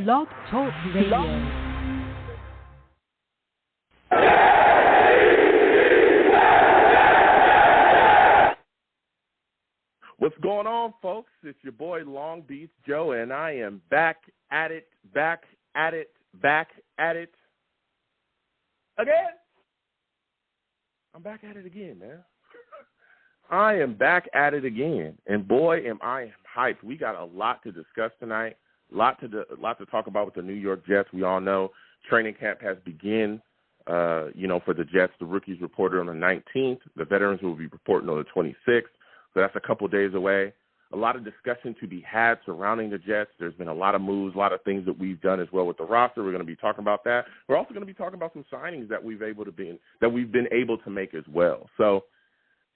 Blog Talk Radio. What's going on, folks? It's your boy Long Beach Joe, and I am back at it again. I'm back at it again, man. I am back at it again, and boy, am I hyped. We got a lot to discuss tonight, a lot to talk about with the New York Jets. We all know training camp has begun, for the Jets. The rookies reported on the 19th. The veterans will be reporting on the 26th. So that's a couple days away. A lot of discussion to be had surrounding the Jets. There's been a lot of moves, a lot of things that we've done as well with the roster. We're going to be talking about that. We're also going to be talking about some signings that we've been able to make as well. So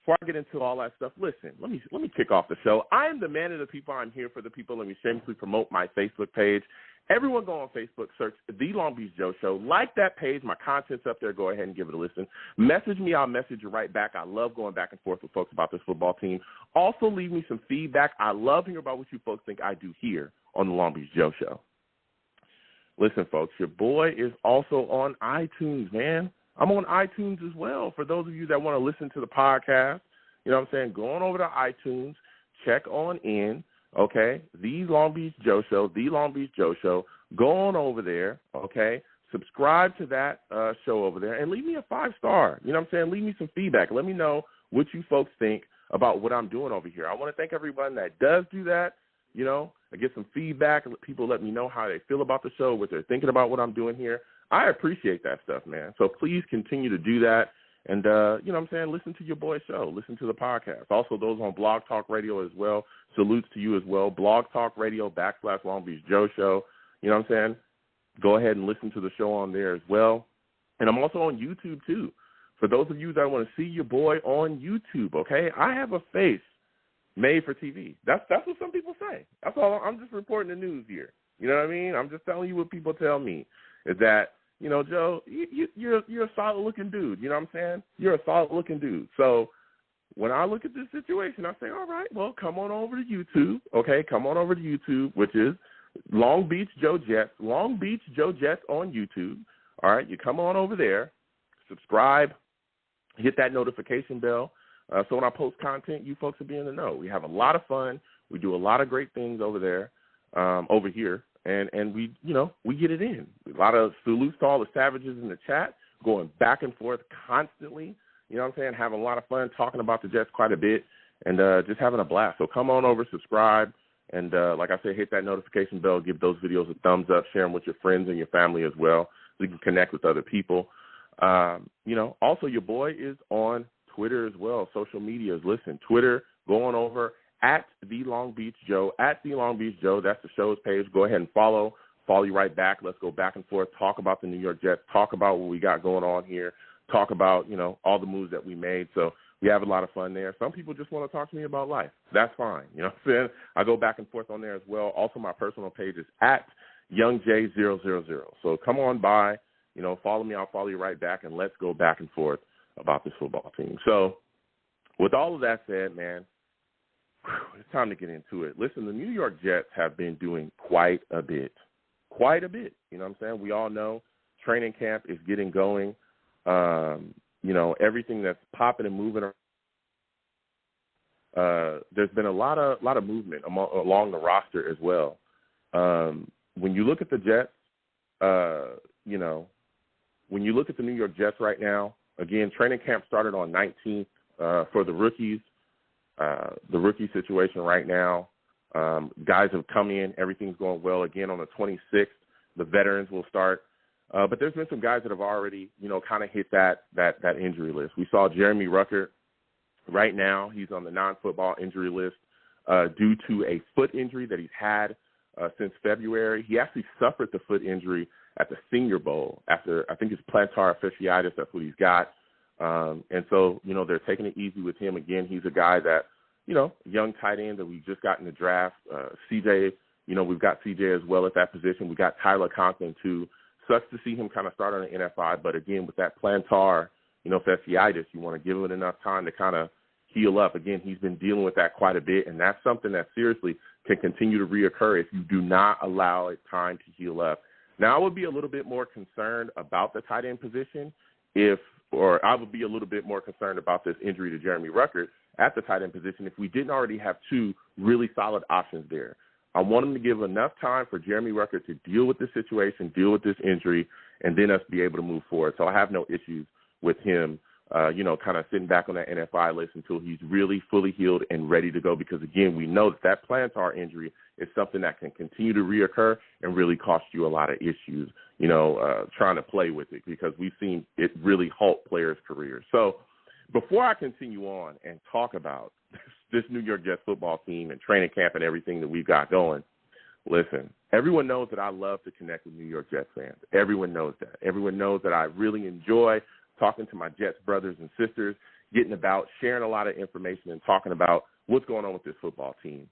before I get into all that stuff, listen, let me kick off the show. I am the man of the people. I'm here for the people. Let me shamelessly promote my Facebook page. Everyone go on Facebook, search The Long Beach Joe Show. Like that page. My content's up there. Go ahead and give it a listen. Message me. I'll message you right back. I love going back and forth with folks about this football team. Also, leave me some feedback. I love hearing about what you folks think I do here on The Long Beach Joe Show. Listen, folks, your boy is also on iTunes, man. I'm on iTunes as well. For those of you that want to listen to the podcast, you know what I'm saying, go on over to iTunes, check on in. Okay, The Long Beach Joe Show, The Long Beach Joe Show. Go on over there, okay? Subscribe to that show over there and leave me a 5-star. You know what I'm saying? Leave me some feedback. Let me know what you folks think about what I'm doing over here. I want to thank everyone that does do that. You know, I get some feedback. People let me know how they feel about the show, what they're thinking about what I'm doing here. I appreciate that stuff, man. So please continue to do that. And, you know what I'm saying, listen to your boy's show. Listen to the podcast. Also, those on Blog Talk Radio as well. Salutes to you as well. Blog Talk Radio / Long Beach Joe Show. You know what I'm saying? Go ahead and listen to the show on there as well. And I'm also on YouTube, too. For those of you that want to see your boy on YouTube, okay, I have a face made for TV. That's what some people say. That's all. I'm just reporting the news here. You know what I mean? I'm just telling you what people tell me is that, you know, Joe, you're a solid-looking dude. You know what I'm saying? You're a solid-looking dude. So when I look at this situation, I say, all right, well, come on over to YouTube, okay? Come on over to YouTube, which is Long Beach Joe Jets, Long Beach Joe Jets on YouTube. All right, you come on over there, subscribe, hit that notification bell. So when I post content, you folks will be in the know. We have a lot of fun. We do a lot of great things over there, over here. And we, you know, we get it in. A lot of salutes to all the savages in the chat, going back and forth constantly. You know what I'm saying? Having a lot of fun talking about the Jets quite a bit and just having a blast. So come on over, subscribe, and like I said, hit that notification bell, give those videos a thumbs up, share them with your friends and your family as well so you can connect with other people. You know, also your boy is on Twitter as well, social medias. Listen, Twitter, go on over at The Long Beach Joe, at The Long Beach Joe. That's the show's page. Go ahead and follow you right back. Let's go back and forth, talk about the New York Jets, talk about what we got going on here, talk about, you know, all the moves that we made. So we have a lot of fun there. Some people just want to talk to me about life. That's fine. You know what I'm saying? I go back and forth on there as well. Also, my personal page is at YoungJ000. So come on by, you know, follow me. I'll follow you right back, and let's go back and forth about this football team. So with all of that said, man, it's time to get into it. Listen, the New York Jets have been doing quite a bit. You know what I'm saying? We all know training camp is getting going. You know, everything that's popping and moving. There's been a lot of movement along the roster as well. When you look at the Jets, you know, when you look at the New York Jets right now, again, training camp started on 19th for the rookies. The rookie situation right now, guys have come in. Everything's going well. Again, on the 26th, the veterans will start. But there's been some guys that have already, you know, kind of hit that injury list. We saw Jeremy Ruckert. Right now, he's on the non-football injury list due to a foot injury that he's had since February. He actually suffered the foot injury at the Senior Bowl after, I think it's plantar fasciitis. That's what he's got. And so, you know, they're taking it easy with him. Again, he's a guy that, you know, young tight end that we just got in the draft. CJ, you know, we've got CJ as well at that position. We got Tyler Conklin, too. Sucks to see him kind of start on the NFI. But, again, with that plantar, you know, fasciitis, you want to give him enough time to kind of heal up. Again, he's been dealing with that quite a bit, and that's something that seriously can continue to reoccur if you do not allow it time to heal up. Now, I would be a little bit more concerned about the tight end position I would be a little bit more concerned about this injury to Jeremy Ruckert at the tight end position if we didn't already have two really solid options there. I want him to give enough time for Jeremy Ruckert to deal with this situation, deal with this injury, and then us be able to move forward. So I have no issues with him, kind of sitting back on that NFI list until he's really fully healed and ready to go because, again, we know that plantar injury is something that can continue to reoccur and really cost you a lot of issues, trying to play with it because we've seen it really halt players' careers. So before I continue on and talk about this New York Jets football team and training camp and everything that we've got going, listen, everyone knows that I love to connect with New York Jets fans. Everyone knows that. Everyone knows that I really enjoy talking to my Jets brothers and sisters, sharing a lot of information and talking about what's going on with this football team.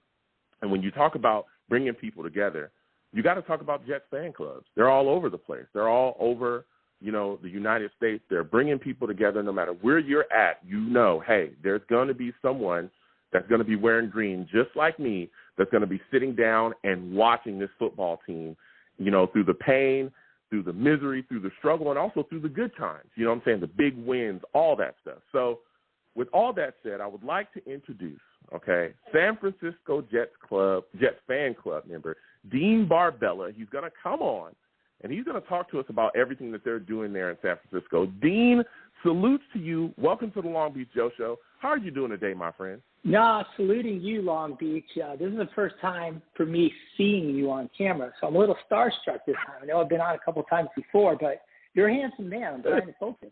And when you talk about bringing people together, you got to talk about Jets fan clubs. They're all over the place. They're all over, the United States. They're bringing people together no matter where you're at. Hey, there's going to be someone that's going to be wearing green just like me that's going to be sitting down and watching this football team, through the pain, through the misery, through the struggle, and also through the good times. You know what I'm saying? The big wins, all that stuff. So with all that said, I would like to introduce, San Francisco Jets fan club member, Dean Barbella. He's going to come on, and he's going to talk to us about everything that they're doing there in San Francisco. Dean, salutes to you. Welcome to the Long Beach Joe Show. How are you doing today, my friend? No, saluting you, Long Beach. This is the first time for me seeing you on camera, so I'm a little starstruck this time. I know I've been on a couple times before, but you're a handsome man. I'm trying to focus.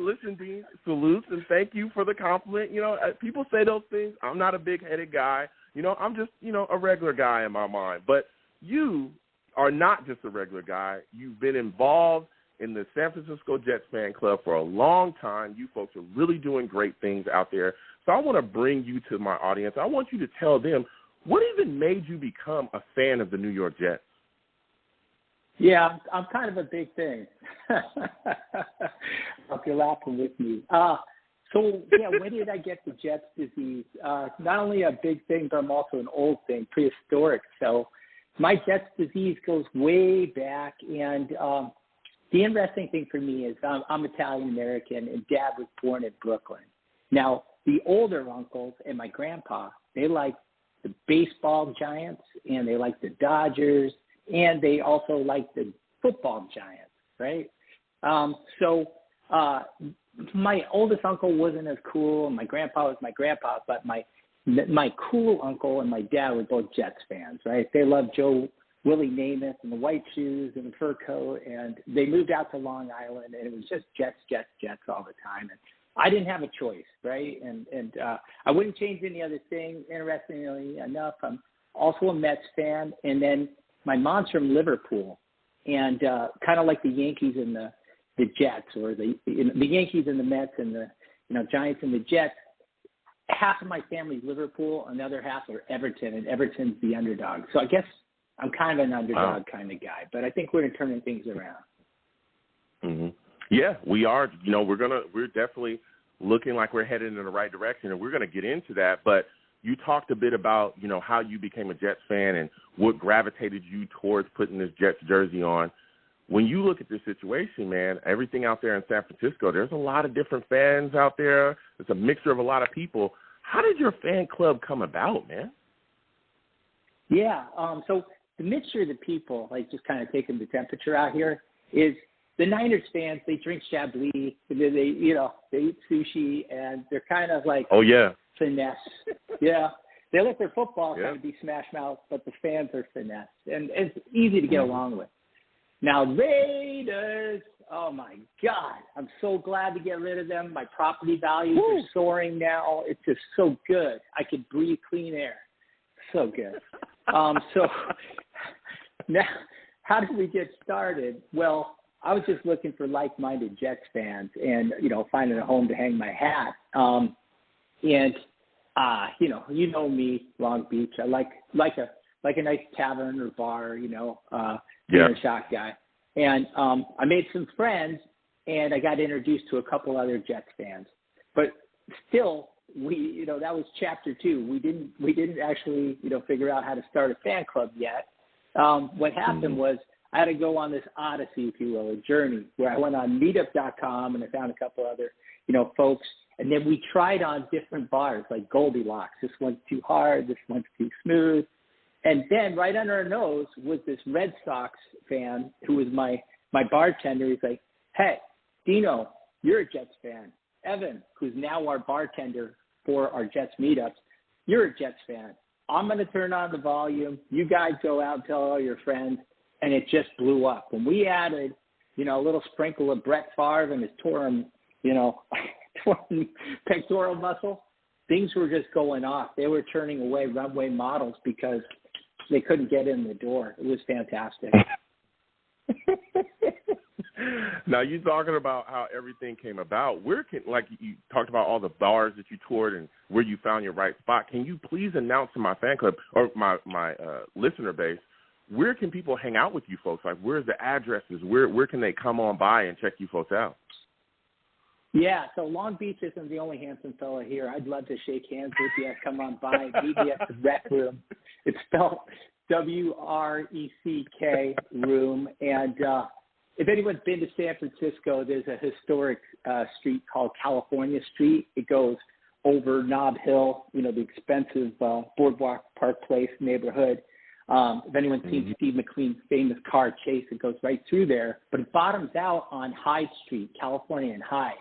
Listen, Dean, salutes, and thank you for the compliment. People say those things. I'm not a big-headed guy. I'm just, a regular guy in my mind. But you are not just a regular guy. You've been involved in the San Francisco Jets fan club for a long time. You folks are really doing great things out there. So I want to bring you to my audience. I want you to tell them what even made you become a fan of the New York Jets. Yeah, I'm kind of a big thing. Hope you're laughing with me. When did I get the Jets disease? Not only a big thing, but I'm also an old thing, prehistoric. So my Jets disease goes way back, and the interesting thing for me is I'm Italian-American, and Dad was born in Brooklyn. Now, the older uncles and my grandpa, they like the baseball Giants, and they like the Dodgers, and they also like the football Giants, right? My oldest uncle wasn't as cool, and my grandpa was my grandpa, but my cool uncle and my dad were both Jets fans, right? They loved Willie Namath and the white shoes and the fur coat, and they moved out to Long Island, and it was just Jets all the time. And I didn't have a choice, right? And I wouldn't change any other thing. Interestingly enough, I'm also a Mets fan, and then my mom's from Liverpool, and kind of like the Yankees and the Jets, or the Yankees and the Mets and the Giants and the Jets. Half of my family's Liverpool, and the other half are Everton, and Everton's the underdog. So I guess I'm kind of an underdog kind of guy, but I think we're turning things around. Mm-hmm. Yeah, we are. We're definitely looking like we're headed in the right direction, and we're going to get into that. But you talked a bit about, how you became a Jets fan and what gravitated you towards putting this Jets jersey on. When you look at this situation, man, everything out there in San Francisco, there's a lot of different fans out there. It's a mixture of a lot of people. How did your fan club come about, man? Yeah, so the mixture of the people, like just kind of taking the temperature out here, is the Niners fans. They drink Chablis, they eat sushi, and they're kind of like finesse. Yeah, they let their football kind of be smash mouth, but the fans are finesse, and it's easy to get along with. Now, Raiders, oh, my God. I'm so glad to get rid of them. My property values are soaring now. It's just so good. I could breathe clean air. So good. So now, how did we get started? Well, I was just looking for like-minded Jets fans and, finding a home to hang my hat. You know me, Long Beach. I like a nice tavern or bar, a shot guy. And I made some friends, and I got introduced to a couple other Jets fans. But still, that was chapter 2. We didn't actually, figure out how to start a fan club yet. What happened was I had to go on this odyssey, if you will, a journey where I went on meetup.com and I found a couple other, folks. And then we tried on different bars like Goldilocks. This one's too hard. This one's too smooth. And then right under our nose was this Red Sox fan who was my bartender. He's like, hey, Dino, you're a Jets fan. Evan, who's now our bartender for our Jets meetups, you're a Jets fan. I'm going to turn on the volume. You guys go out and tell all your friends. And it just blew up. When we added, a little sprinkle of Brett Favre and his torn pectoral muscle, things were just going off. They were turning away runway models because they couldn't get in the door. It was fantastic. Now, you're talking about how everything came about. Like you talked about all the bars that you toured and where you found your right spot. Can you please announce to my fan club or my listener base, where can people hang out with you folks? Like, where's the addresses? Where can they come on by and check you folks out? Yeah, so Long Beach isn't the only handsome fella here. I'd love to shake hands with you. Come on by, meet me at the Rec Room. It's spelled WRECK Room. And if anyone's been to San Francisco, there's a historic street called California Street. It goes over Nob Hill, the expensive Boardwalk Park Place neighborhood. If anyone's seen Steve McQueen's famous car chase, it goes right through there. But it bottoms out on Hyde Street, California and Hyde.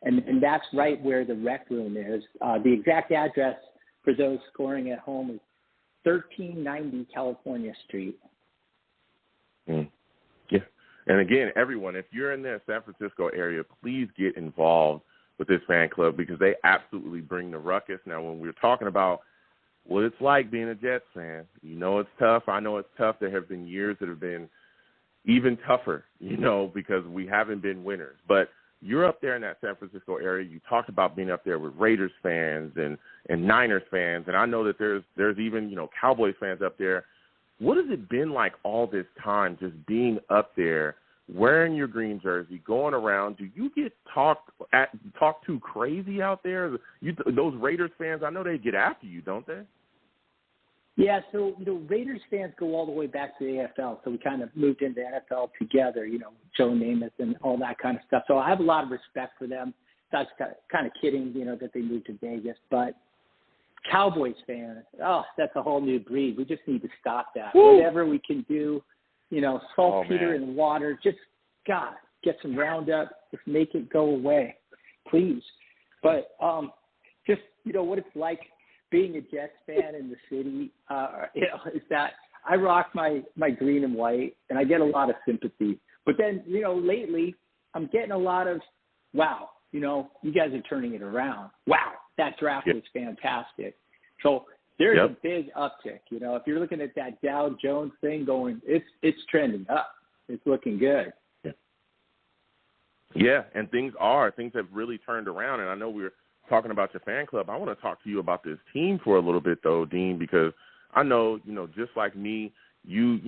And that's right where the Rec Room is. The exact address for those scoring at home is 1390 California Street. Yeah. And again, everyone, if you're in the San Francisco area, please get involved with this fan club because they absolutely bring the ruckus. Now, when we're talking about what it's like being a Jets fan, it's tough. I know it's tough. There have been years that have been even tougher, because we haven't been winners. But you're up there in that San Francisco area. You talked about being up there with Raiders fans and Niners fans, and I know that there's even, Cowboys fans up there. What has it been like all this time just being up there, wearing your green jersey, going around? Do you get talked too crazy out there? Those Raiders fans, I know they get after you, don't they? Yeah, so Raiders fans go all the way back to the AFL, so we kind of moved into NFL together, Joe Namath and all that kind of stuff. So I have a lot of respect for them. That's kind of kidding, that they moved to Vegas. But Cowboys fans, that's a whole new breed. We just need to stop that. Woo! Whatever we can do, saltpeter and water, just, God, get some Roundup, just make it go away, please. But just, what it's like being a Jets fan in the city, is that I rock my green and white, and I get a lot of sympathy. But then, lately, I'm getting a lot of, wow, you guys are turning it around. Wow, that draft was fantastic. So there's a big uptick. If you're looking at that Dow Jones thing going, it's trending up. It's looking good. Yeah, and things have really turned around, and I know we're talking about your fan club. I want to talk to you about this team for a little bit, though, Dean, because I know, just like me, you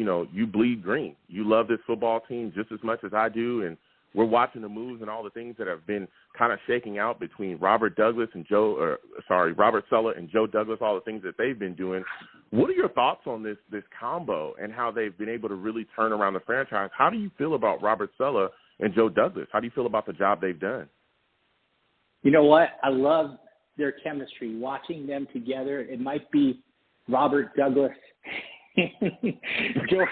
bleed green. You love this football team just as much as I do, and we're watching the moves and all the things that have been kind of shaking out between Robert Saleh and Joe Douglas, all the things that they've been doing. What are your thoughts on this combo and how they've been able to really turn around the franchise? How do you feel about Robert Saleh and Joe Douglas? How do you feel about the job they've done? You know what? I love their chemistry. Watching them together, it might be Robert Douglas, Joe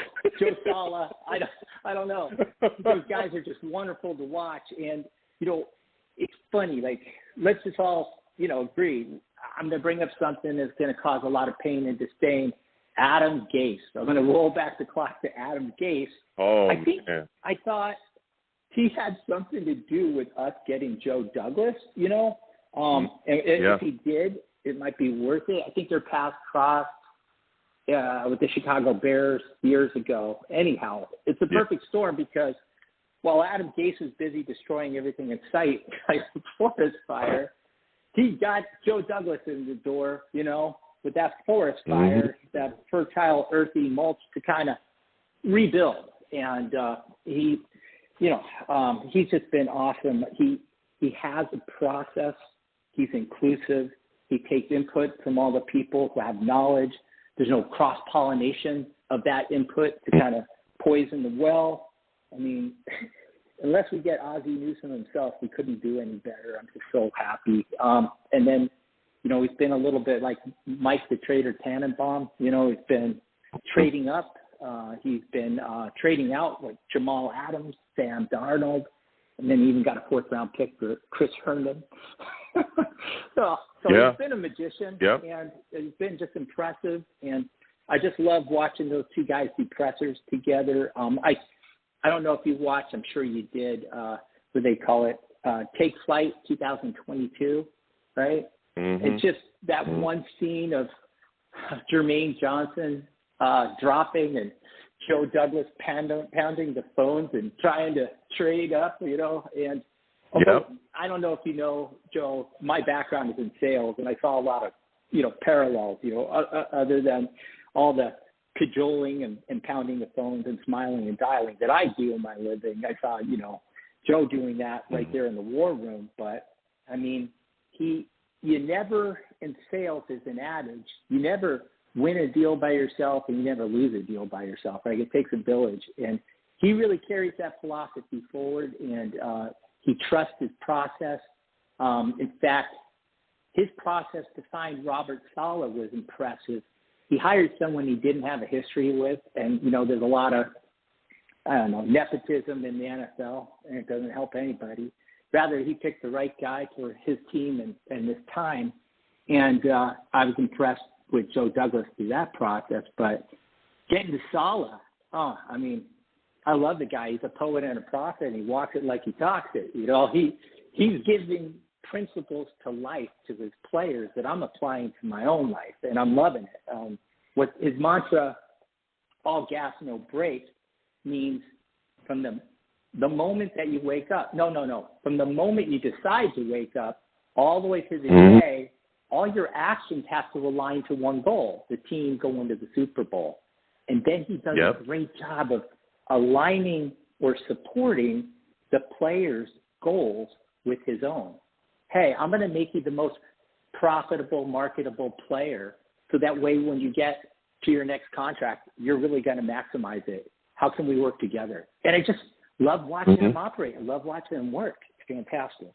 Saleh. I don't know. Those guys are just wonderful to watch. And, it's funny. Like, let's just all, agree. I'm going to bring up something that's going to cause a lot of pain and disdain. Adam Gase. I'm going to roll back the clock to Adam Gase. Oh, I thought he had something to do with us getting Joe Douglas, and if he did, it might be worth it. I think their paths crossed with the Chicago Bears years ago. Anyhow, it's a perfect storm because while Adam Gase was busy destroying everything in sight, like the forest fire, he got Joe Douglas in the door, with that forest fire, that fertile, earthy mulch to kind of rebuild. And he's just been awesome. He has a process. He's inclusive. He takes input from all the people who have knowledge. There's no cross-pollination of that input to kind of poison the well. I mean, unless we get Ozzie Newsome himself, we couldn't do any better. I'm just so happy. And then, he's been a little bit like Mike the Trader Tannenbaum. He's been trading up. He's been trading out like Jamal Adams, Sam Darnold, and then he even got a 4th-round pick for Chris Herndon. so he's been a magician, and it's been just impressive. And I just love watching those two guys do pressers together. I don't know if you watched, I'm sure you did, what they call it, Take Flight 2022, right? Mm-hmm. It's just that one scene of Jermaine Johnson dropping and Joe Douglas pounding the phones and trying to trade up, and I don't know if you know, Joe, my background is in sales, and I saw a lot of, parallels, other than all the cajoling and pounding the phones and smiling and dialing that I do in my living. I saw, Joe doing that right there in the war room. But, I mean, you never, in sales is an adage, you never win a deal by yourself and you never lose a deal by yourself, right? It takes a village. And he really carries that philosophy forward, and he trusts his process. In fact, his process to find Robert Saleh was impressive. He hired someone he didn't have a history with, and, there's a lot of, nepotism in the NFL, and it doesn't help anybody. Rather, he picked the right guy for his team and this time, and I was impressed with Joe Douglas through that process. But getting to Saleh, I love the guy. He's a poet and a prophet, and he walks it like he talks it. He's giving principles to life to his players that I'm applying to my own life, and I'm loving it. What his mantra, all gas, no brakes, means from the moment that you wake up. No. From the moment you decide to wake up all the way through the day, all your actions have to align to one goal, the team going to the Super Bowl. And then he does a great job of aligning or supporting the player's goals with his own. Hey, I'm going to make you the most profitable, marketable player, so that way when you get to your next contract, you're really going to maximize it. How can we work together? And I just love watching him operate. I love watching him work. It's fantastic.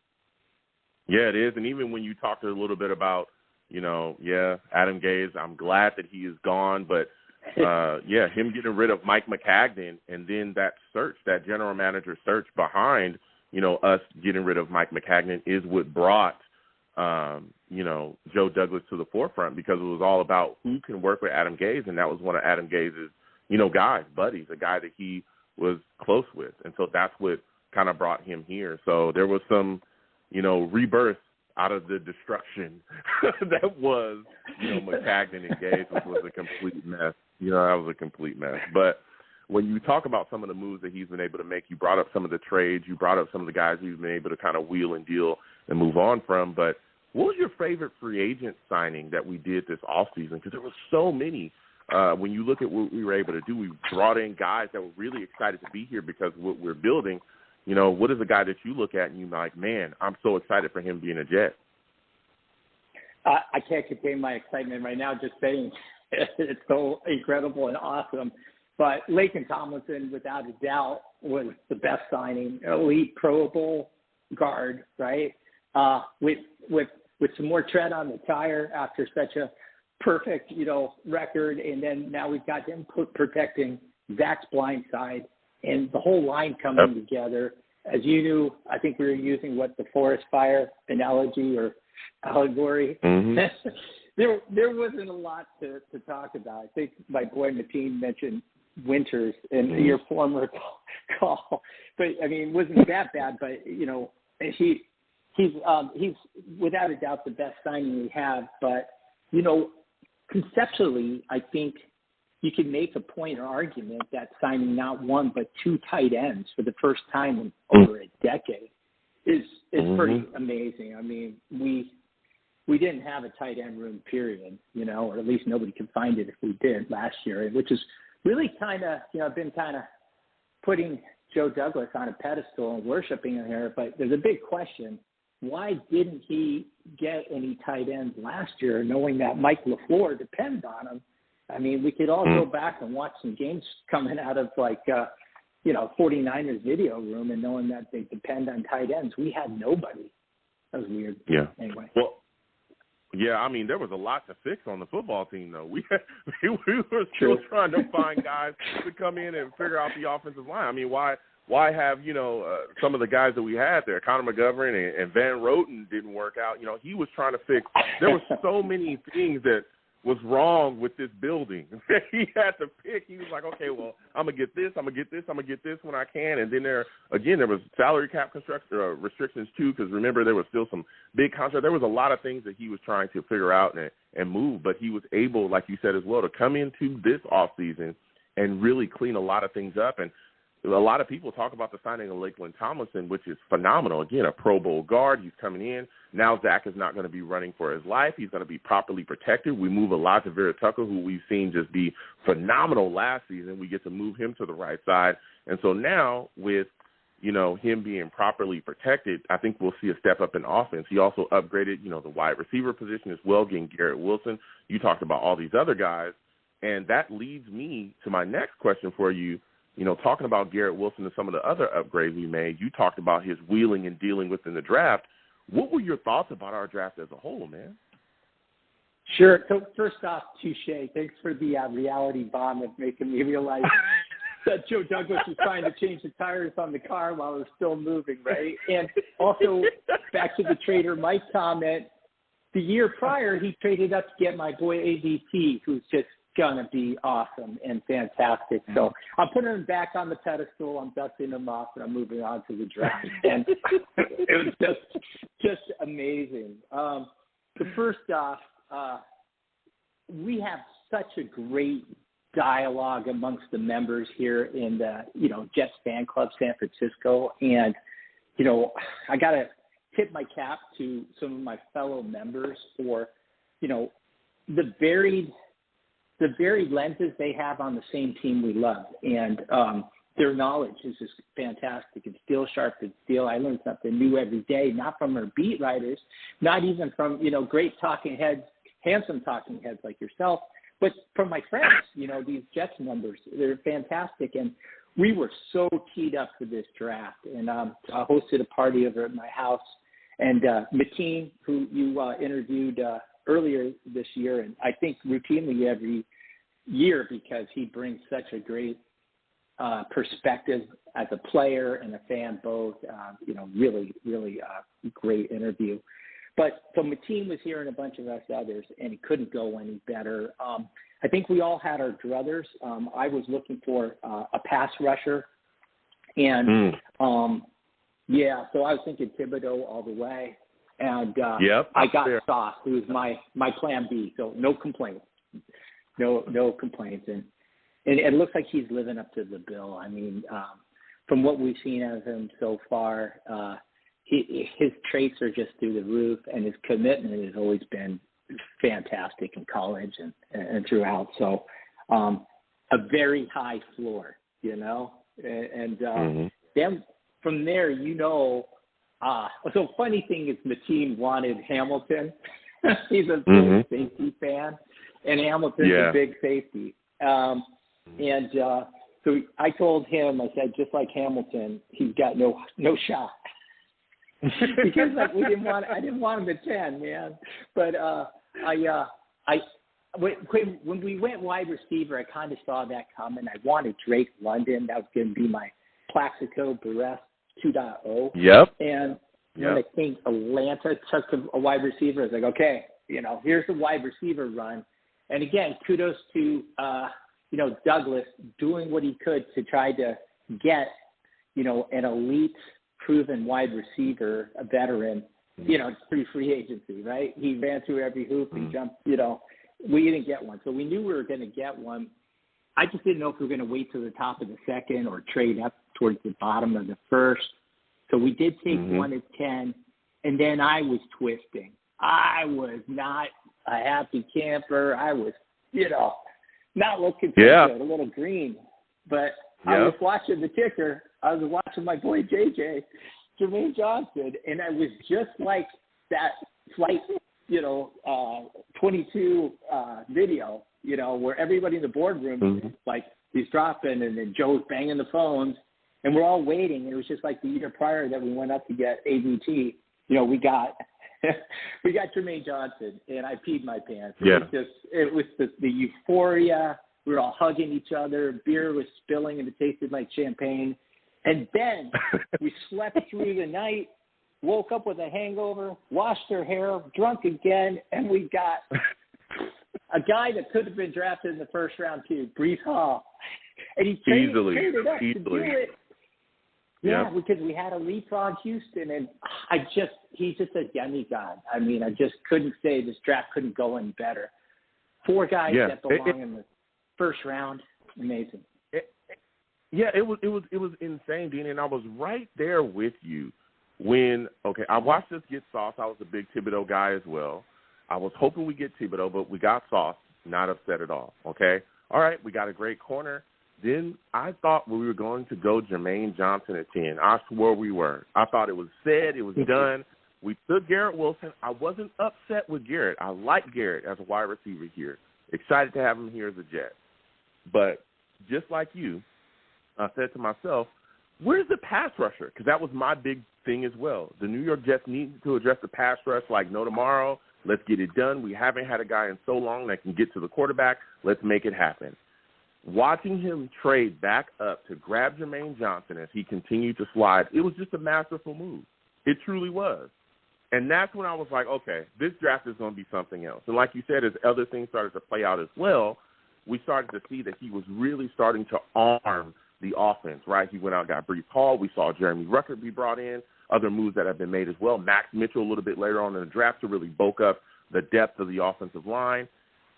Yeah, it is. And even when you talked a little bit about, Adam Gase, I'm glad that he is gone. But, him getting rid of Mike McCagnon, and then that search, that general manager search behind, us getting rid of Mike McCagnon is what brought, Joe Douglas to the forefront, because it was all about who can work with Adam Gase. And that was one of Adam Gase's, guys, buddies, a guy that he was close with. And so that's what kind of brought him here. So there was some, rebirth out of the destruction that was, McCagnon and Gase, which was a complete mess. That was a complete mess. But when you talk about some of the moves that he's been able to make, you brought up some of the trades, you brought up some of the guys he's been able to kind of wheel and deal and move on from. But what was your favorite free agent signing that we did this offseason? Because there were so many. When you look at what we were able to do, we brought in guys that were really excited to be here because of what we're building. What is a guy that you look at and you're like, man, I'm so excited for him being a Jet? I can't contain my excitement right now just saying it's so incredible and awesome. But Laken Tomlinson, without a doubt, was the best signing. Elite Pro Bowl guard, right? With some more tread on the tire after such a perfect, record. And then now we've got him protecting Zach's blind side and the whole line coming together. As you knew, I think we were using the forest fire analogy or allegory. Mm-hmm. There wasn't a lot to talk about. I think my boy Mateen mentioned Winters in your former call, but it wasn't that bad. But he's without a doubt the best signing we have. But conceptually, I think you can make a point or argument that signing not one but two tight ends for the first time in over a decade is pretty amazing. We didn't have a tight end room, period, or at least nobody could find it if we did last year, which is really kind of, I've been kind of putting Joe Douglas on a pedestal and worshiping him here, but there's a big question. why didn't he get any tight ends last year, knowing that Mike LaFleur depends on him? I mean, we could all go back and watch some games coming out of 49ers video room and knowing that they depend on tight ends. We had nobody. That was weird. Yeah. Anyway. Well, yeah, I mean, there was a lot to fix on the football team, though. We were still trying to find guys to come in and figure out the offensive line. I mean, why have, some of the guys that we had there, Connor McGovern and Van Roten didn't work out. He was trying to fix. There were so many things that was wrong with this building. He had to pick. He was like, okay, well, I'm going to get this, I'm going to get this, I'm going to get this when I can. And then there was salary cap restrictions too, because remember, there was still some big contracts. There was a lot of things that he was trying to figure out and move, but he was able, like you said as well, to come into this offseason and really clean a lot of things up. And a lot of people talk about the signing of Lakeland Tomlinson, which is phenomenal. Again, a Pro Bowl guard. He's coming in. Now Zach is not going to be running for his life. He's going to be properly protected. We move Elijah Vera-Tucker, who we've seen just be phenomenal last season. We get to move him to the right side. And so now with, him being properly protected, I think we'll see a step up in offense. He also upgraded, the wide receiver position as well, getting Garrett Wilson. You talked about all these other guys. And that leads me to my next question for you. Talking about Garrett Wilson and some of the other upgrades we made, you talked about his wheeling and dealing within the draft. What were your thoughts about our draft as a whole, man? Sure. So first off, touche. Thanks for the reality bomb of making me realize that Joe Douglas was trying to change the tires on the car while it was still moving, right? And also, back to the Trader Mike comment, the year prior, he traded up to get my boy ADT, who's just going to be awesome and fantastic. So I'm putting him back on the pedestal. I'm dusting him off, and I'm moving on to the draft. And it was just amazing. So first off, we have such a great dialogue amongst the members here in the, Jets Fan Club San Francisco. And, I got to tip my cap to some of my fellow members for, the varied lenses they have on the same team we love. And their knowledge is just fantastic. It's steel sharp as steel. I learn something new every day, not from our beat writers, not even from, great talking heads, handsome talking heads like yourself, but from my friends, these Jets members. They're fantastic. And we were so teed up for this draft. And I hosted a party over at my house. And Mateen, who you interviewed earlier this year, and I think routinely every year, because he brings such a great perspective as a player and a fan both. Really great interview. But so Mateen was here and a bunch of us others, and it couldn't go any better. I think we all had our druthers. I was looking for a pass rusher, and so I was thinking Thibodeau all the way. And I got Sauce, who was my plan B. So no complaints. No complaints. And it looks like he's living up to the bill. I mean, from what we've seen of him so far, his traits are just through the roof, and his commitment has always been fantastic in college and throughout. So a very high floor, and then from there, so funny thing is Mateen wanted Hamilton. He's a big safety fan, and Hamilton's a big safety. So I told him, I said, just like Hamilton, he's got no shot. Because I didn't want him at 10, man. But when we went wide receiver, I kind of saw that coming. I wanted Drake London. That was going to be my Plaxico Burress 2.0. Yep. And when I think Atlanta took a wide receiver, I was like, okay, here's the wide receiver run. And again, kudos to Douglas doing what he could to try to get an elite, proven wide receiver, a veteran, through free agency, right? He ran through every hoop. He jumped. We didn't get one, so we knew we were going to get one. I just didn't know if we were going to wait to the top of the second or trade up towards the bottom of the first. So we did take one at 10, and then I was twisting. I was not a happy camper. I was, not looking good, a little green. But I was watching the ticker. I was watching my boy JJ Jermaine Johnson, and it was just like that Flight, 22 video, where everybody in the boardroom, like, he's dropping, and then Joe's banging the phones, and we're all waiting. It was just like the year prior that we went up to get ABT. We got we got Jermaine Johnson, and I peed my pants. It was the euphoria. We were all hugging each other. Beer was spilling, and it tasted like champagne. And then we slept through the night, woke up with a hangover, washed our hair, drunk again, and we got a guy that could have been drafted in the first round too, Breece Hall. And he traded up to do it. Yeah, because we had a leapfrog Houston, and he's just a demigod. I mean, I just couldn't say this draft couldn't go any better. 4 guys that belong in the first round, amazing. It was insane, Dean, and I was right there with you when I watched us get Sauce. I was a big Thibodeau guy as well. I was hoping we get Thibodeau, but we got Sauce. Not upset at all. Okay, all right, we got a great corner. Then I thought we were going to go Jermaine Johnson at 10. I swore we were. I thought it was said. It was done. We took Garrett Wilson. I wasn't upset with Garrett. I like Garrett as a wide receiver here. Excited to have him here as a Jet. But just like you, I said to myself, where's the pass rusher? Because that was my big thing as well. The New York Jets need to address the pass rush like no tomorrow. Let's get it done. We haven't had a guy in so long that can get to the quarterback. Let's make it happen. Watching him trade back up to grab Jermaine Johnson as he continued to slide, it was just a masterful move. It truly was. And that's when I was like, okay, this draft is going to be something else. And like you said, as other things started to play out as well, we started to see that he was really starting to arm the offense, right? He went out and got Breece Hall. We saw Jeremy Ruckert be brought in, other moves that have been made as well. Max Mitchell a little bit later on in the draft to really bulk up the depth of the offensive line.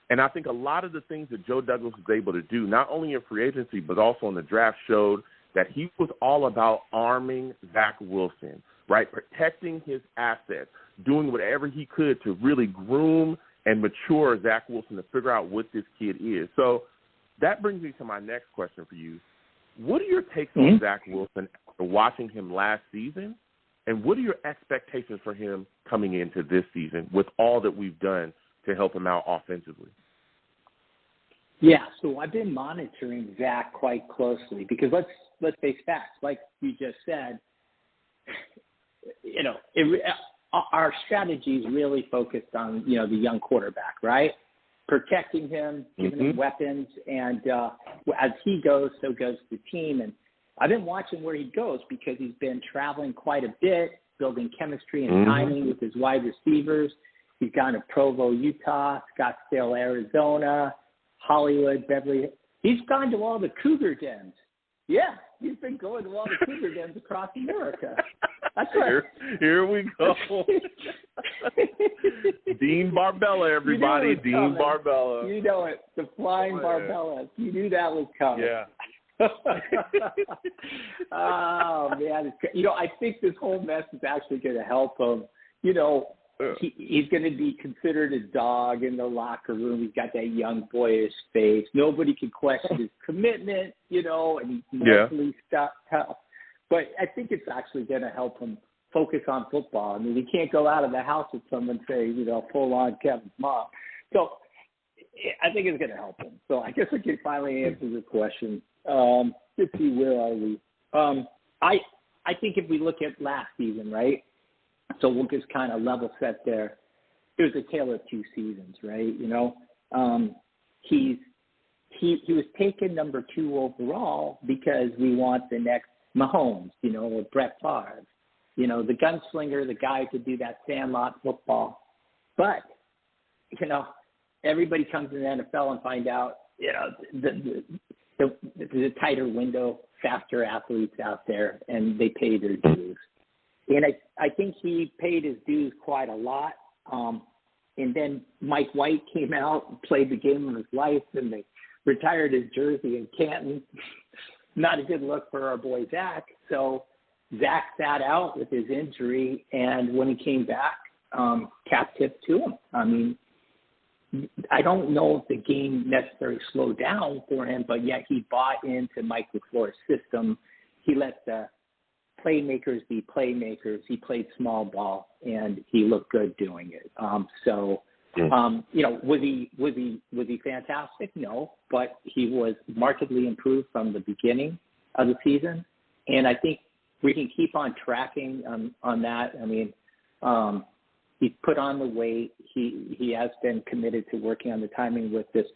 And I think a lot of the things that Joe Douglas was able to do, not only in free agency but also in the draft, showed that he was all about arming Zach Wilson, right, protecting his assets, doing whatever he could to really groom and mature Zach Wilson to figure out what this kid is. So that brings me to my next question for you. What are your takes on Zach Wilson after watching him last season, and what are your expectations for him coming into this season with all that we've done to help him out offensively? Yeah, so I've been monitoring Zach quite closely because let's face facts. Like you just said, our strategy is really focused on, the young quarterback, right? Protecting him, giving him weapons, and as he goes, so goes the team. And I've been watching where he goes because he's been traveling quite a bit, building chemistry and timing with his wide receivers. He's gone to Provo, Utah, Scottsdale, Arizona, Hollywood, Beverly. He's gone to all the Cougar dens. Yeah, he's been going to all the Cougar dens across America. That's right. Here we go. Dean Barbella, everybody. Dean Barbella. You know it. The flying Barbella. You knew that was coming. Yeah. Oh, man. I think this whole mess is actually going to help him. He's going to be considered a dog in the locker room. He's got that young boyish face. Nobody can question his commitment, and he's mentally tough. But I think it's actually going to help him focus on football. I mean, he can't go out of the house with someone say, full on Kevin's mom. So I think it's going to help him. So I guess I can finally answer the question. Let's see, where are we? I think if we look at last season, right? So we'll just kind of level set there. It was a tale of two seasons, right? He was taken number 2 overall because we want the next Mahomes, or Brett Favre, the gunslinger, the guy to do that sandlot football. But, everybody comes in the NFL and find out, there's a tighter window, faster athletes out there, and they pay their dues. And I think he paid his dues quite a lot. And then Mike White came out and played the game of his life, and they retired his jersey in Canton. Not a good look for our boy Zach. So Zach sat out with his injury, and when he came back, cap tip to him. I mean, I don't know if the game necessarily slowed down for him, but yet he bought into Mike LaFleur's system. He let the playmakers be playmakers. He played small ball, and he looked good doing it. Was he fantastic? No, but he was markedly improved from the beginning of the season, and I think we can keep on tracking on that. I mean, he's put on the weight. He has been committed to working on the timing with this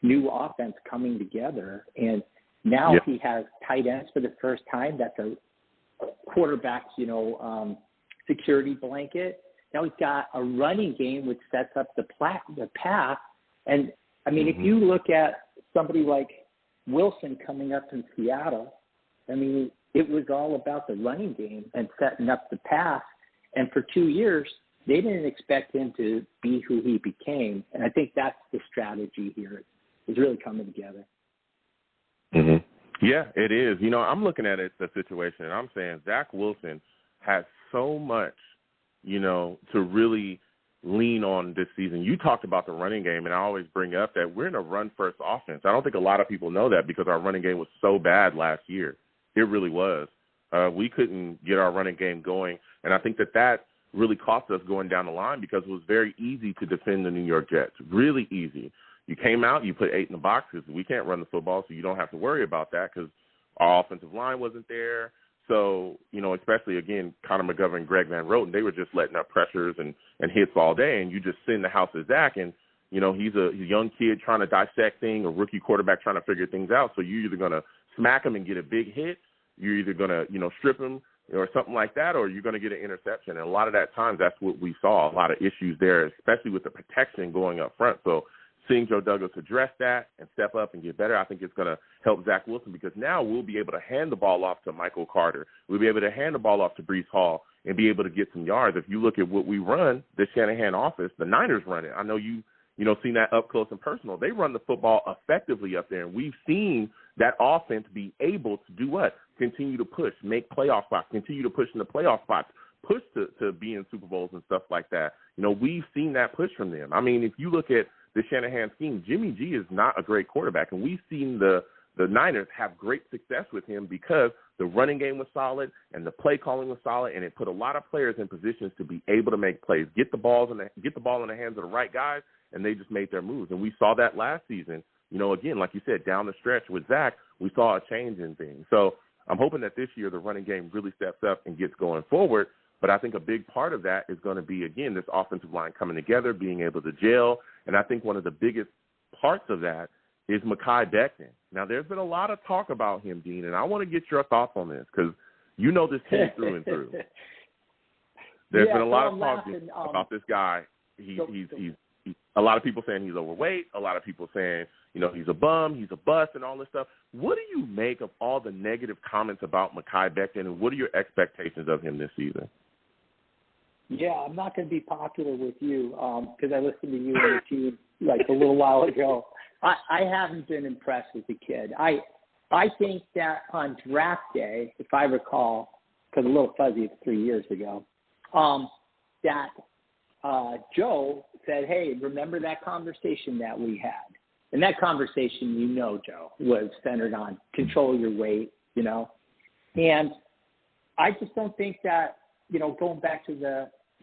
new offense coming together, and now he has tight ends for the first time. That's a quarterback's, security blanket. Now he's got a running game which sets up the path. And, I mean, if you look at somebody like Wilson coming up in Seattle, I mean, it was all about the running game and setting up the path. And for 2 years, they didn't expect him to be who he became. And I think that's the strategy here. It's really coming together. Mm-hmm. Yeah, it is. I'm looking at the situation, and I'm saying Zach Wilson has so much, to really lean on this season. You talked about the running game, and I always bring up that we're in a run-first offense. I don't think a lot of people know that because our running game was so bad last year. It really was. We couldn't get our running game going, and I think that really cost us going down the line because it was very easy to defend the New York Jets, really easy. You came out, you put 8 in the box because we can't run the football, so you don't have to worry about that because our offensive line wasn't there. So, especially, again, Connor McGovern and Greg Van Roten, they were just letting up pressures and hits all day, and you just send the house of Zach, and, he's a young kid trying to dissect things, a rookie quarterback trying to figure things out. So you're either going to smack him and get a big hit, you're either going to, strip him or something like that, or you're going to get an interception. And a lot of that times that's what we saw, a lot of issues there, especially with the protection going up front. So seeing Joe Douglas address that and step up and get better, I think it's going to help Zach Wilson because now we'll be able to hand the ball off to Michael Carter. We'll be able to hand the ball off to Breece Hall and be able to get some yards. If you look at what we run, the Shanahan offense, the Niners run it. I know you've seen that up close and personal. They run the football effectively up there, and we've seen that offense be able to do what? Continue to push, make playoff spots, continue to push in the playoff spots, push to be in Super Bowls and stuff like that. We've seen that push from them. I mean, if you look at the Shanahan scheme, Jimmy G is not a great quarterback, and we've seen the Niners have great success with him because the running game was solid and the play calling was solid, and it put a lot of players in positions to be able to make plays, get the ball in the hands of the right guys, and they just made their moves. And we saw that last season. Again, like you said, down the stretch with Zach, we saw a change in things. So I'm hoping that this year the running game really steps up and gets going forward. But I think a big part of that is going to be, again, this offensive line coming together, being able to gel. And I think one of the biggest parts of that is Mekhi Becton. Now, there's been a lot of talk about him, Dean, and I want to get your thoughts on this because you know this team through and through. There's been a lot of talk about this guy. He's a lot of people saying he's overweight, a lot of people saying, he's a bum, he's a bust, and all this stuff. What do you make of all the negative comments about Mekhi Becton, and what are your expectations of him this season? Yeah, I'm not going to be popular with you because I listened to you and your team like a little while ago. I haven't been impressed with the kid. I think that on draft day, if I recall, because a little fuzzy, it's 3 years ago, that Joe said, hey, remember that conversation that we had? And that conversation, Joe, was centered on control your weight, And I just don't think that, going back to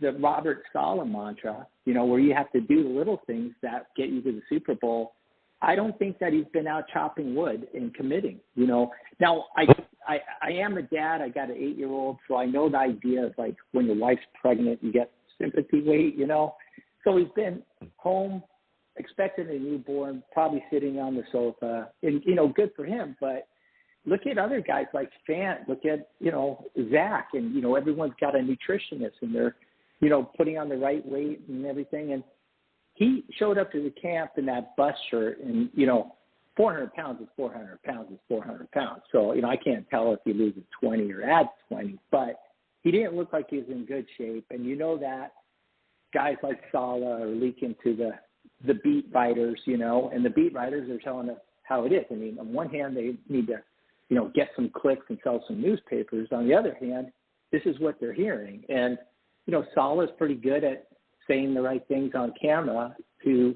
the Robert Saleh mantra, where you have to do the little things that get you to the Super Bowl, I don't think that he's been out chopping wood and committing, Now, I am a dad. I got an 8-year-old, so I know the idea of, like, when your wife's pregnant, you get sympathy weight, So he's been home, expecting a newborn, probably sitting on the sofa, and, good for him. But look at other guys like Fant, look at, Zach, and, everyone's got a nutritionist, and they're, putting on the right weight and everything. And he showed up to the camp in that bus shirt, and, 400 pounds is 400 pounds is 400 pounds. So, I can't tell if he loses 20 or adds 20, but he didn't look like he was in good shape. And that guys like Saleh are leaking to the beat writers, and the beat writers are telling us how it is. I mean, on one hand, they need to, get some clicks and sell some newspapers. On the other hand, this is what they're hearing. And, Saleh's pretty good at saying the right things on camera to,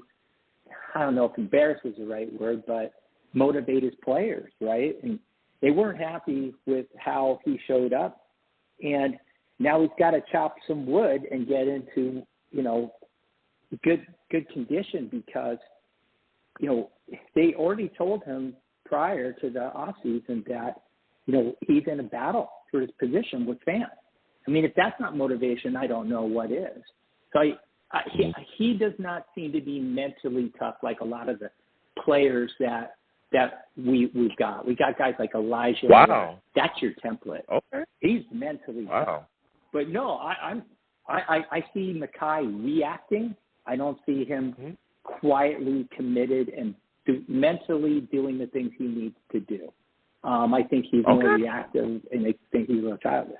I don't know if embarrass is the right word, but motivate his players, right? And they weren't happy with how he showed up And now he's got to chop some wood and get into, good condition because, they already told him prior to the offseason that, he's in a battle for his position with fans. I mean, if that's not motivation, I don't know what is. So he does not seem to be mentally tough like a lot of the players that we've got. We got guys like Elijah. Wow. That's your template. Okay. He's mentally tough. But no, I see Mekhi reacting. I don't see him quietly committed and mentally doing the things he needs to do. I think he's more reactive, and I think he's a little childish.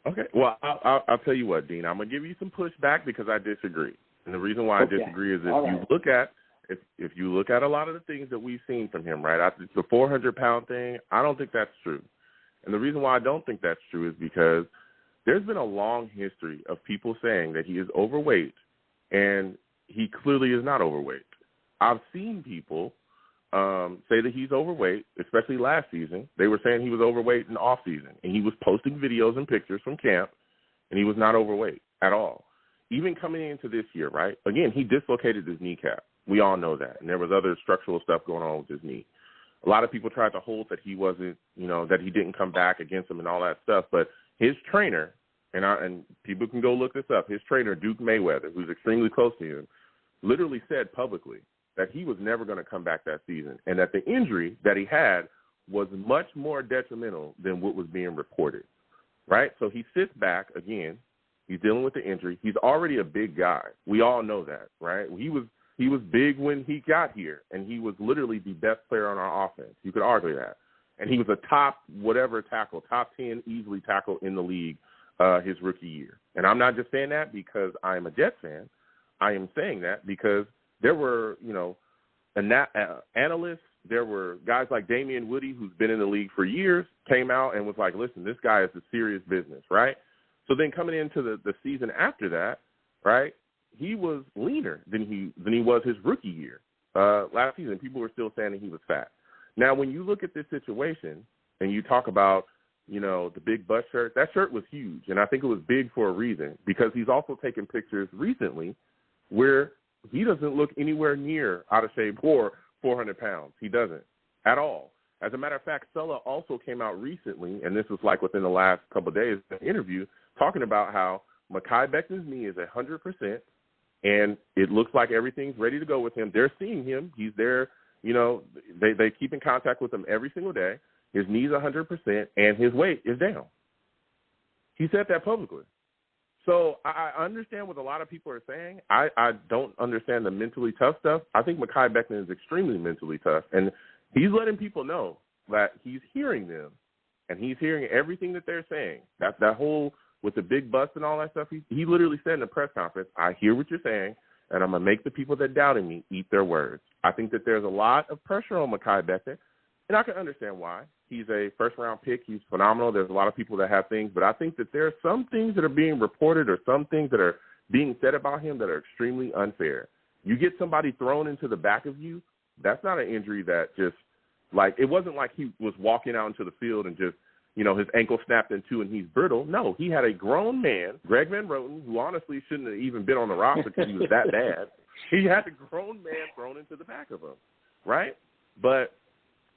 Okay. Well, I'll tell you what, Dean. I'm gonna give you some pushback because I disagree, and the reason why I disagree is if you look at a lot of the things that we've seen from him, right? The 400-pound thing, I don't think that's true, and the reason why I don't think that's true is because there's been a long history of people saying that he is overweight, and he clearly is not overweight. I've seen people say that he's overweight, especially last season. They were saying he was overweight in off season, and he was posting videos and pictures from camp, and he was not overweight at all. Even coming into this year, right? Again, he dislocated his kneecap. We all know that, and there was other structural stuff going on with his knee. A lot of people tried to hold that he wasn't, that he didn't come back against him and all that stuff, but his trainer, and people can go look this up, his trainer, Duke Mayweather, who's extremely close to him, literally said publicly that he was never going to come back that season and that the injury that he had was much more detrimental than what was being reported, right? So he sits back again. He's dealing with the injury. He's already a big guy. We all know that, right? He was big when he got here, and he was literally the best player on our offense. You could argue that. And he was a top 10 easily tackle in the league his rookie year. And I'm not just saying that because I am a Jets fan. I am saying that because there were, analysts, there were guys like Damian Woody, who's been in the league for years, came out and was like, listen, this guy is a serious business, right? So then coming into the season after that, right, he was leaner than he was his rookie year. Last season, people were still saying that he was fat. Now, when you look at this situation and you talk about, the big butt shirt, that shirt was huge, and I think it was big for a reason because he's also taken pictures recently where he doesn't look anywhere near out of shape or 400 pounds. He doesn't at all. As a matter of fact, Sulla also came out recently, and this was like within the last couple of days, in an interview, talking about how Mekhi Becton's knee is 100%, and it looks like everything's ready to go with him. They're seeing him. He's there. They keep in contact with him every single day. His knee's 100%, and his weight is down. He said that publicly. So I understand what a lot of people are saying. I don't understand the mentally tough stuff. I think Mekhi Becton is extremely mentally tough, and he's letting people know that he's hearing them, and he's hearing everything that they're saying. That whole with the big bust and all that stuff, he literally said in the press conference, I hear what you're saying, and I'm going to make the people that doubted me eat their words. I think that there's a lot of pressure on Mekhi Becton, and I can understand why. He's a first-round pick. He's phenomenal. There's a lot of people that have things, but I think that there are some things that are being reported or some things that are being said about him that are extremely unfair. You get somebody thrown into the back of you, that's not an injury that just, it wasn't like he was walking out into the field and just, his ankle snapped in two and he's brittle. No, he had a grown man, Greg Van Roten, who honestly shouldn't have even been on the roster because he was that bad. He had a grown man thrown into the back of him, right? But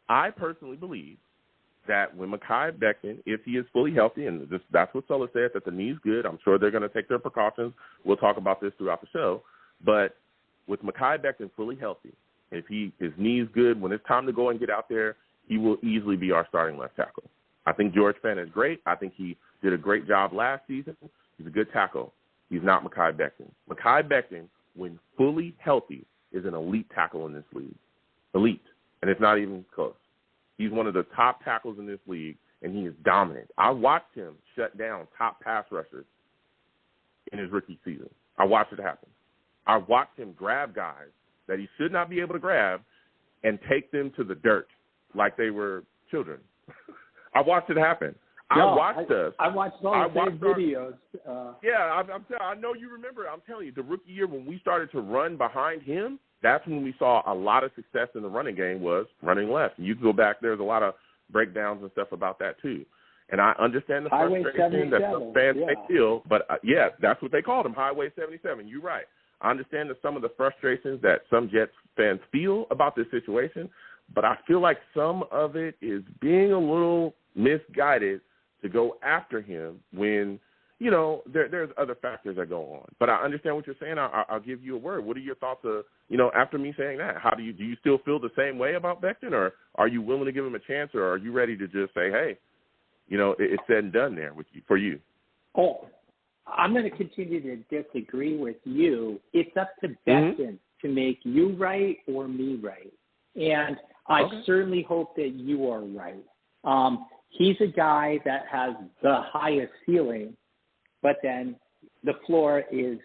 I personally believe that when Mekhi Becton, if he is fully healthy, and that's what Sulla said, that the knee's good, I'm sure they're going to take their precautions. We'll talk about this throughout the show. But with Mekhi Becton fully healthy, if his knee's good, when it's time to go and get out there, he will easily be our starting left tackle. I think George Fenn is great. I think he did a great job last season. He's a good tackle. He's not Mekhi Becton. Mekhi Becton, when fully healthy, is an elite tackle in this league. Elite. And it's not even close. He's one of the top tackles in this league, and he is dominant. I watched him shut down top pass rushers in his rookie season. I watched it happen. I watched him grab guys that he should not be able to grab and take them to the dirt like they were children. I watched it happen. I watched all the same videos. I know you remember. I'm telling you, the rookie year when we started to run behind him, that's when we saw a lot of success in the running game was running left. And you can go back. There's a lot of breakdowns and stuff about that too. And I understand the Highway frustration that some fans may feel, but yes, that's what they called him, Highway 77. You're right. I understand that some of the frustrations that some Jets fans feel about this situation, but I feel like some of it is being a little misguided to go after him when, you know, there's other factors that go on. But I understand what you're saying. I'll give you a word. What are your thoughts, after me saying that? Do you still feel the same way about Becton, or are you willing to give him a chance, or are you ready to just say, hey, you know, it's said and done there for you? Oh, I'm going to continue to disagree with you. It's up to Becton to make you right or me right. And I certainly hope that you are right. He's a guy that has the highest ceiling, but then the floor is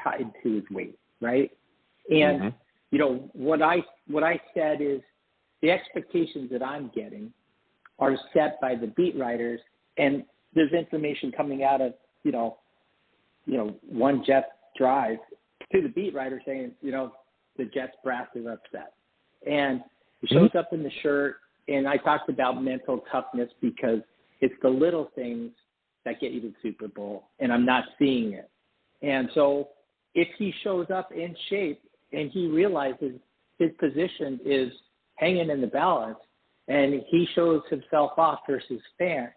tied to his weight, right? And, you know, what I said is the expectations that I'm getting are set by the beat writers, and there's information coming out of, you know, one Jets drive to the beat writer saying, you know, the Jets brass is upset. And it shows up in the shirt, and I talked about mental toughness because it's the little things that get you to the Super Bowl, and I'm not seeing it. And so if he shows up in shape and he realizes his position is hanging in the balance, and he shows himself off versus fan,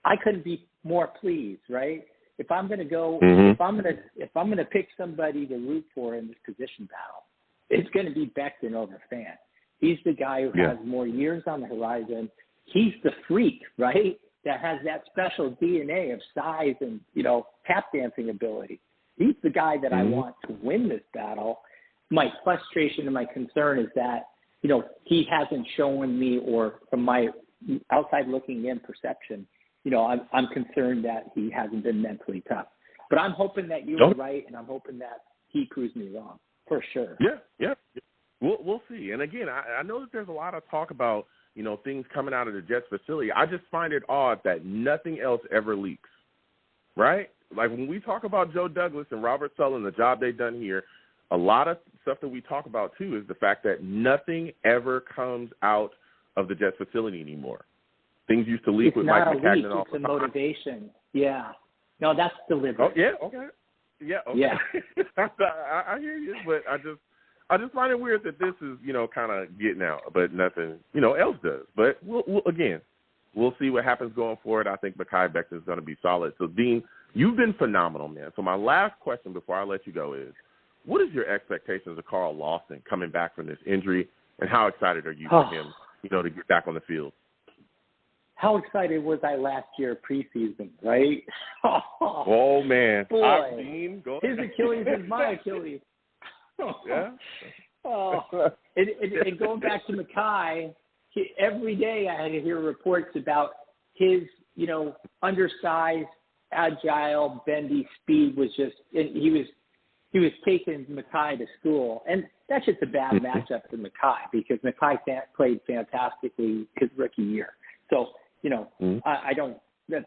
I couldn't be more pleased, right? If I'm going to go, if I'm going to pick somebody to root for in this position battle, it's going to be Becton over Fan. He's the guy who has more years on the horizon. He's the freak, right? That has that special DNA of size and, you know, tap dancing ability. He's the guy that I want to win this battle. My frustration and my concern is that, you know, he hasn't shown me, or from my outside looking in perception, you know, I'm concerned that he hasn't been mentally tough. But I'm hoping that you are right, and I'm hoping that he proves me wrong, for sure. Yeah. We'll see. And again, I know that there's a lot of talk about, you know, things coming out of the Jets facility. I just find it odd that nothing else ever leaks, right? Like when we talk about Joe Douglas and Robert Sullivan, the job they've done here, a lot of stuff that we talk about, too, is the fact that nothing ever comes out of the Jets facility anymore. Things used to leak with Mike McCagnon all the time. It's a motivation. Yeah. No, that's deliberate. Oh, yeah, okay. Yeah, okay. Yeah. I hear you, but I just find it weird that this is, you know, kind of getting out, but nothing, you know, else does. But we'll see what happens going forward. I think Mekhi Becton is going to be solid. So, Dean, you've been phenomenal, man. So my last question before I let you go is, what is your expectations of Carl Lawson coming back from this injury, and how excited are you for him, you know, to get back on the field? How excited was I last year preseason, right? Oh, man. Boy, his Achilles is my Achilles. Yeah. And going back to Mekhi, every day I had to hear reports about his, you know, undersized, agile, bendy speed was just, he was taking Mekhi to school. And that's just a bad matchup for Mekhi because Mekhi played fantastically his rookie year. So, you know, I don't,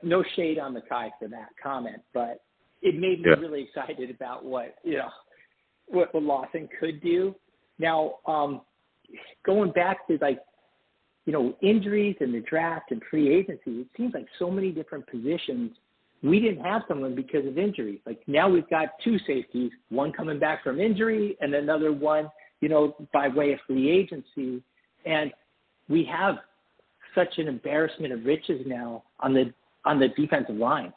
no shade on Mekhi for that comment, but it made me really excited about what Lawson could do. Now, going back to, like, you know, injuries and the draft and free agency, it seems like so many different positions we didn't have someone because of injuries. Like now we've got two safeties, one coming back from injury and another one, you know, by way of free agency. And we have such an embarrassment of riches now on the defensive line,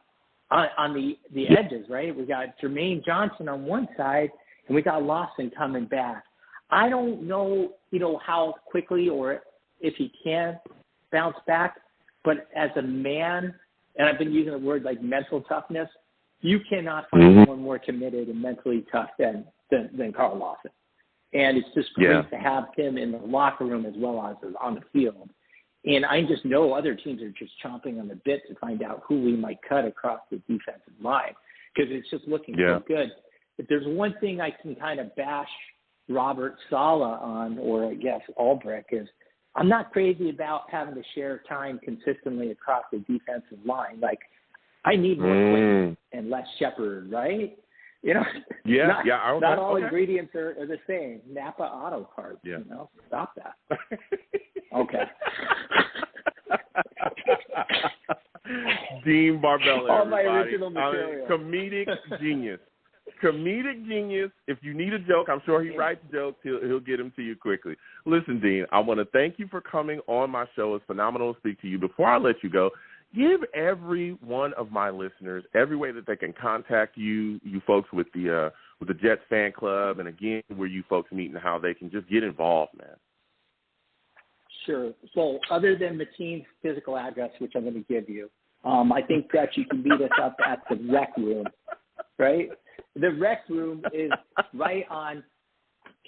on the edges, right? We got Jermaine Johnson on one side, and we got Lawson coming back. I don't know, you know, how quickly or if he can bounce back, but as a man, and I've been using the word like mental toughness, you cannot find anyone more committed and mentally tough than Carl Lawson. And it's just great to have him in the locker room as well as on the field. And I just know other teams are just chomping on the bit to find out who we might cut across the defensive line because it's just looking so good. If there's one thing I can kind of bash Robert Saleh on, or I guess Albrecht, is I'm not crazy about having to share time consistently across the defensive line. Like, I need more Quinn and less Shepard, right? You know, not all ingredients are the same. Napa Auto Parts, you know, stop that. Okay. Dean Barbella, All my everybody. original material. Comedic genius. Comedic genius. If you need a joke, I'm sure he writes jokes. He'll get them to you quickly. Listen, Dean, I want to thank you for coming on my show. It's phenomenal to speak to you. Before I let you go, give every one of my listeners every way that they can contact you folks with the Jets fan club, and again, where you folks meet and how they can just get involved, man. Sure. So other than Mateen's physical address, which I'm going to give you, I think that you can meet us up at the Rec Room, right? The Rec Room is right on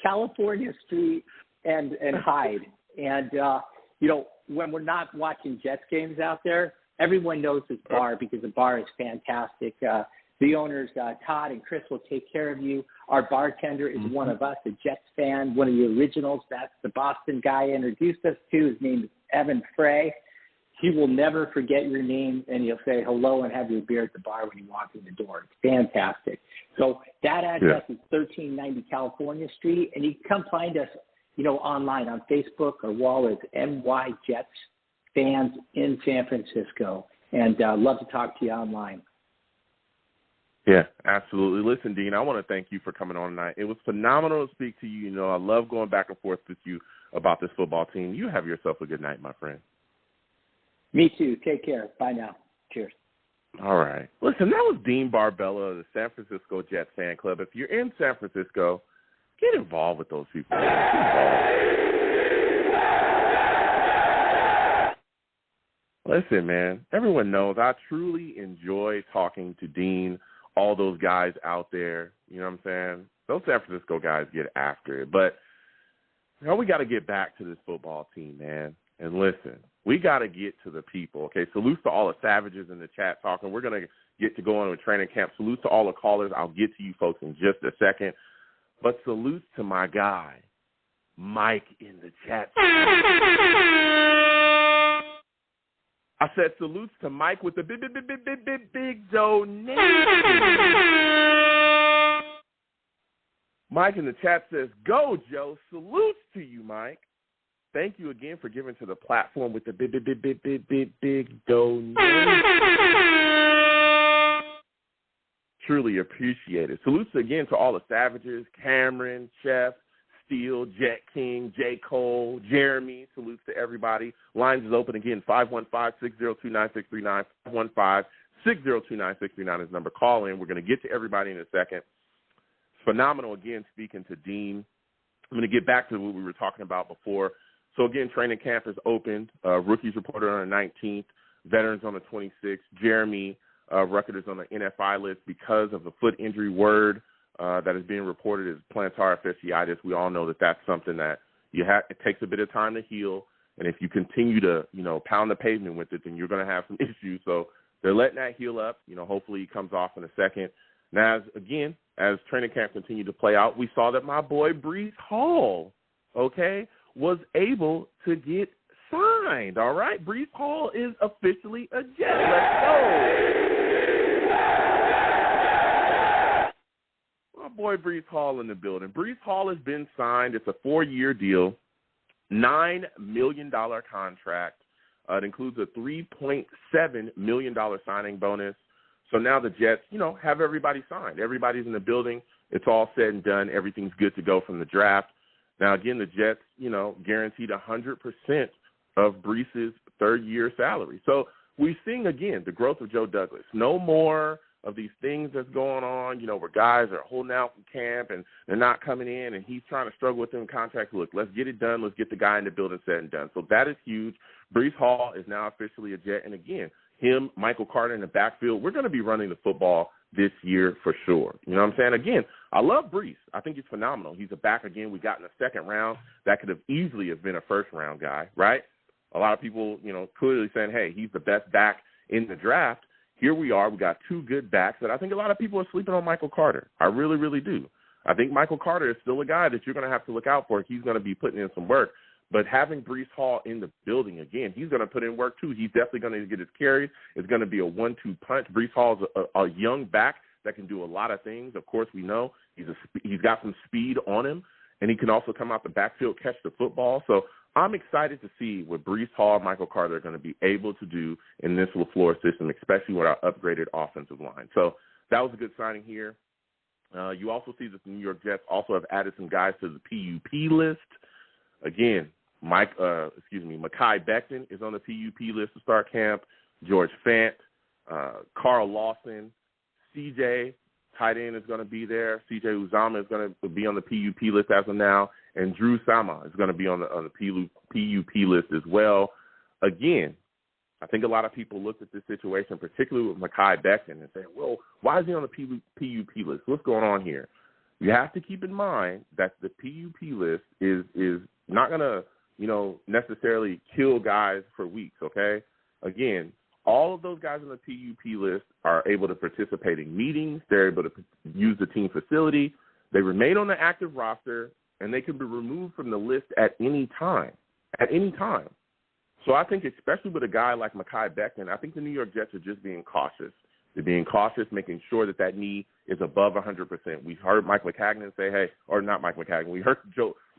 California Street and Hyde. And, when we're not watching Jets games out there, everyone knows this bar because the bar is fantastic. The owners, Todd and Chris, will take care of you. Our bartender is one of us, a Jets fan, one of the originals. That's the Boston guy I introduced us to. His name is Evan Frey. He will never forget your name, and he'll say hello and have your beer at the bar when you walk in the door. It's fantastic. So that address is 1390 California Street, and you can come find us, online on Facebook. Our wall is NY Jets Fans in San Francisco, and love to talk to you online. Yeah, absolutely. Listen, Dean, I want to thank you for coming on tonight. It was phenomenal to speak to you. I love going back and forth with you about this football team. You have yourself a good night, my friend. Me too. Take care. Bye now. Cheers. All right. Listen, that was Dean Barbella of the San Francisco Jets fan club. If you're in San Francisco, get involved with those people. Get involved. Listen, man, everyone knows I truly enjoy talking to Dean, all those guys out there. You know what I'm saying? Those San Francisco guys get after it. But, we got to get back to this football team, man. And listen, we got to get to the people, okay? Salutes to all the savages in the chat talking. We're going to get to go on with training camp. Salutes to all the callers. I'll get to you folks in just a second. But salutes to my guy, Mike, in the chat. I said salutes to Mike with the big donation. Mike in the chat says, go, Joe. Salutes to you, Mike. Thank you again for giving to the platform with the big donation. Truly appreciate it. Salutes again to all the savages, Cameron, Chef, Steele, Jet King, J. Cole, Jeremy. Salutes to everybody. Lines is open again, 515-602-9639. 515-602-9639 is the number. Call in. We're going to get to everybody in a second. It's phenomenal, again, speaking to Dean. I'm going to get back to what we were talking about before. So, again, training camp is opened. Rookies reported on the 19th, veterans on the 26th. Jeremy Ruckert is on the NFI list because of the foot injury word that is being reported as plantar fasciitis. We all know that that's something that it takes a bit of time to heal, and if you continue to, pound the pavement with it, then you're going to have some issues. So they're letting that heal up. Hopefully he comes off in a second. Now, as training camp continued to play out, we saw that my boy Breece Hall, was able to get signed, all right? Breece Hall is officially a Jet. Let's go. My boy Breece Hall in the building. Breece Hall has been signed. It's a 4-year deal, $9 million contract. It includes a $3.7 million signing bonus. So now the Jets, have everybody signed. Everybody's in the building. It's all said and done. Everything's good to go from the draft. Now, again, the Jets, guaranteed 100% of Breece's third-year salary. So we're seeing, again, the growth of Joe Douglas. No more of these things that's going on, where guys are holding out from camp and they're not coming in, and he's trying to struggle with them contracts. Look, let's get it done. Let's get the guy in the building said and done. So that is huge. Breece Hall is now officially a Jet. And, again, him, Michael Carter in the backfield, we're going to be running the football this year for sure. You know what I'm saying? Again, I love Breece. I think he's phenomenal. He's a back again. We got in the second round. That could have easily have been a first-round guy, right? A lot of people, clearly saying, hey, he's the best back in the draft. Here we are. We got two good backs, but I think a lot of people are sleeping on Michael Carter. I really, really do. I think Michael Carter is still a guy that you're going to have to look out for. He's going to be putting in some work. But having Breece Hall in the building, again, he's going to put in work too. He's definitely going to get his carries. It's going to be a 1-2 punch. Breece Hall is a young back that can do a lot of things. Of course, we know he's got some speed on him, and he can also come out the backfield, catch the football. So I'm excited to see what Breece Hall and Michael Carter are going to be able to do in this LaFleur system, especially with our upgraded offensive line. So that was a good signing here. You also see that the New York Jets also have added some guys to the PUP list. Again, Mekhi Becton is on the PUP list to start camp. George Fant, Carl Lawson, CJ, tight end, is going to be there. CJ Uzama is going to be on the PUP list as of now. And Drew Sama is going to be on the PUP list as well. Again, I think a lot of people looked at this situation, particularly with Mekhi Becton, and say, well, why is he on the PUP list? What's going on here? You have to keep in mind that the PUP list is not going to, necessarily kill guys for weeks, okay? Again, all of those guys on the PUP list are able to participate in meetings. They're able to use the team facility. They remain on the active roster, and they can be removed from the list at any time. So I think especially with a guy like Mekhi Becton, I think the New York Jets are just being cautious. They're being cautious, making sure that knee is above 100%. We've heard Mike McCagnon say, we heard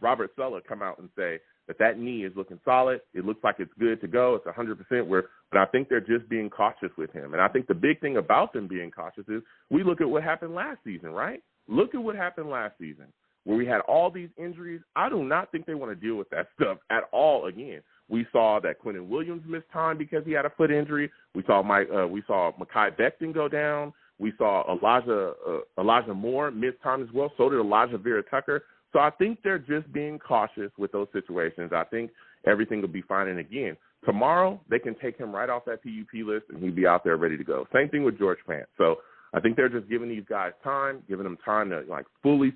Robert Saleh come out and say that knee is looking solid. It looks like it's good to go. It's 100%. But I think they're just being cautious with him. And I think the big thing about them being cautious is we look at what happened last season, right? Look at what happened last season where we had all these injuries. I do not think they want to deal with that stuff at all again. We saw that Quentin Williams missed time because he had a foot injury. We saw Mekhi Becton go down. We saw Elijah Moore miss time as well. So did Elijah Vera-Tucker. So I think they're just being cautious with those situations. I think everything will be fine. And again, tomorrow they can take him right off that PUP list and he'll be out there ready to go. Same thing with George Fant. So I think they're just giving these guys time, giving them time to fully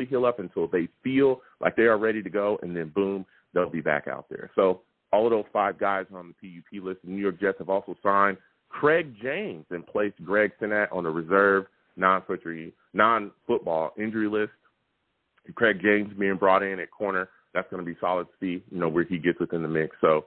heal up until they feel like they are ready to go, and then boom, they'll be back out there. So all of those 5 guys on the PUP list. The New York Jets have also signed Craig James and placed Greg Sinnat on the reserve non-football injury list. Craig James being brought in at corner, that's going to be solid to see, where he gets within the mix. So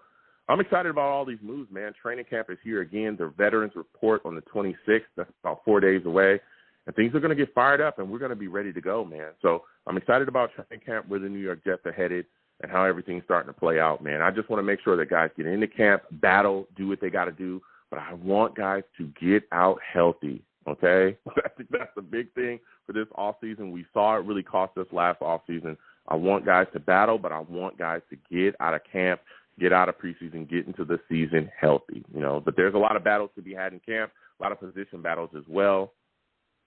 I'm excited about all these moves, man. Training camp is here again. The veterans report on the 26th. That's about 4 days away. And things are going to get fired up, and we're going to be ready to go, man. So I'm excited about training camp, where the New York Jets are headed, and how everything's starting to play out, man. I just want to make sure that guys get into camp, battle, do what they got to do, but I want guys to get out healthy, okay? I think that's the big thing for this offseason. We saw it really cost us last offseason. I want guys to battle, but I want guys to get out of camp, get out of preseason, get into the season healthy, But there's a lot of battles to be had in camp, a lot of position battles as well.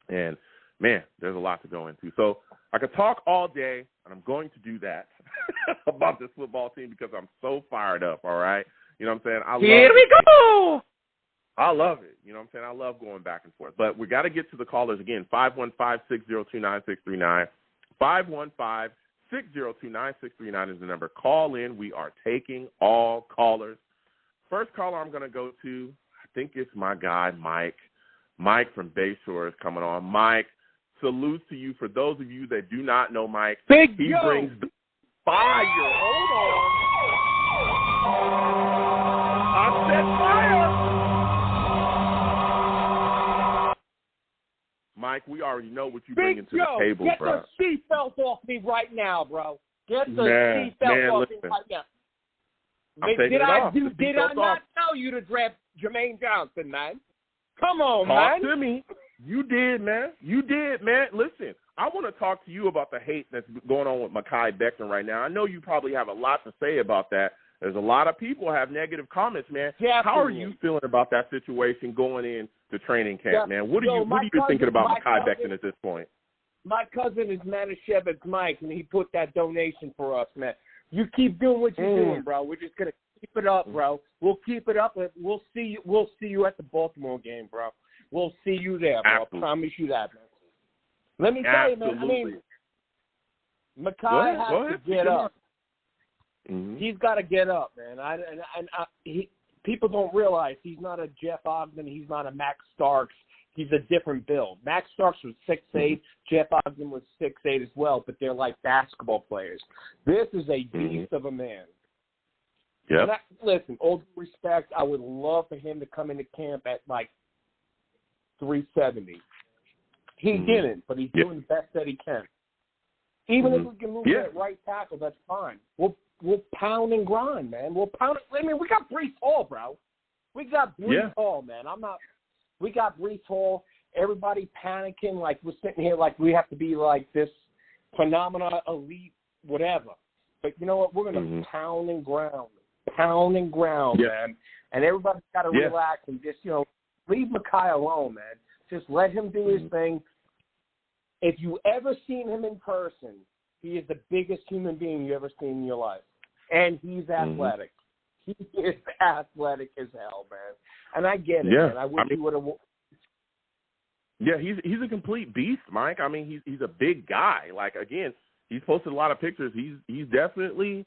And, man, there's a lot to go into. So I could talk all day, and I'm going to do that about this football team because I'm so fired up, all right? You know what I'm saying? Here we go! I love it. You know what I'm saying? I love going back and forth. But we got to get to the callers again. 515-602-9639. 515-602-9639 is the number. Call in. We are taking all callers. First caller I'm going to go to, I think it's my guy, Mike. Mike from Bayshore is coming on. Mike, salute to you. For those of you that do not know Mike, he brings the fire. Hold on. I said fire. Mike, we already know what you bring into the table, bro. Get the seatbelt off me right now, bro. Get the seatbelt off me right now. Did I not tell you to draft Jermaine Johnson, man? Come on, man. Talk to me. You did, man. Listen, I want to talk to you about the hate that's going on with Mekhi Becton right now. I know you probably have a lot to say about that. There's a lot of people have negative comments, man. Definitely. How are you feeling about that situation going into training camp, man? What are you thinking about Mekhi Becton at this point? My cousin is Manischewitz Mike, and he put that donation for us, man. You keep doing what you're doing, bro. We're just gonna keep it up, bro. We'll keep it up. We'll see you at the Baltimore game, bro. We'll see you there, bro. Absolutely. I promise you that, man. Let me tell you, man. I mean, Mekhi has to get up. Mm-hmm. He's got to get up, man. People don't realize he's not a Jeff Ogden. He's not a Max Starks. He's a different build. Max Starks was 6'8". Jeff Ogden was 6'8" as well, but they're like basketball players. This is a beast of a man. Yep. Listen, all due respect, I would love for him to come into camp at like 370. He didn't, but he's doing the best that he can. Even if we can move that right tackle, that's fine. We'll we'll pound and grind, man. We'll pound. I mean, we got Breece Hall, bro. We got Breece Hall, man. We got Breece Hall. Everybody panicking like we're sitting here like we have to be like this phenomena, elite, whatever. But you know what? We're going to pound and ground, man. And everybody's got to relax and just, leave Mekhi alone, man. Just let him do his thing. If you ever seen him in person, he is the biggest human being you ever seen in your life. And he's athletic. He is athletic as hell, man. And I get it, man. I wish he would have. Yeah, he's a complete beast, Mike. I mean, he's a big guy. Like, again, he's posted a lot of pictures. He's definitely,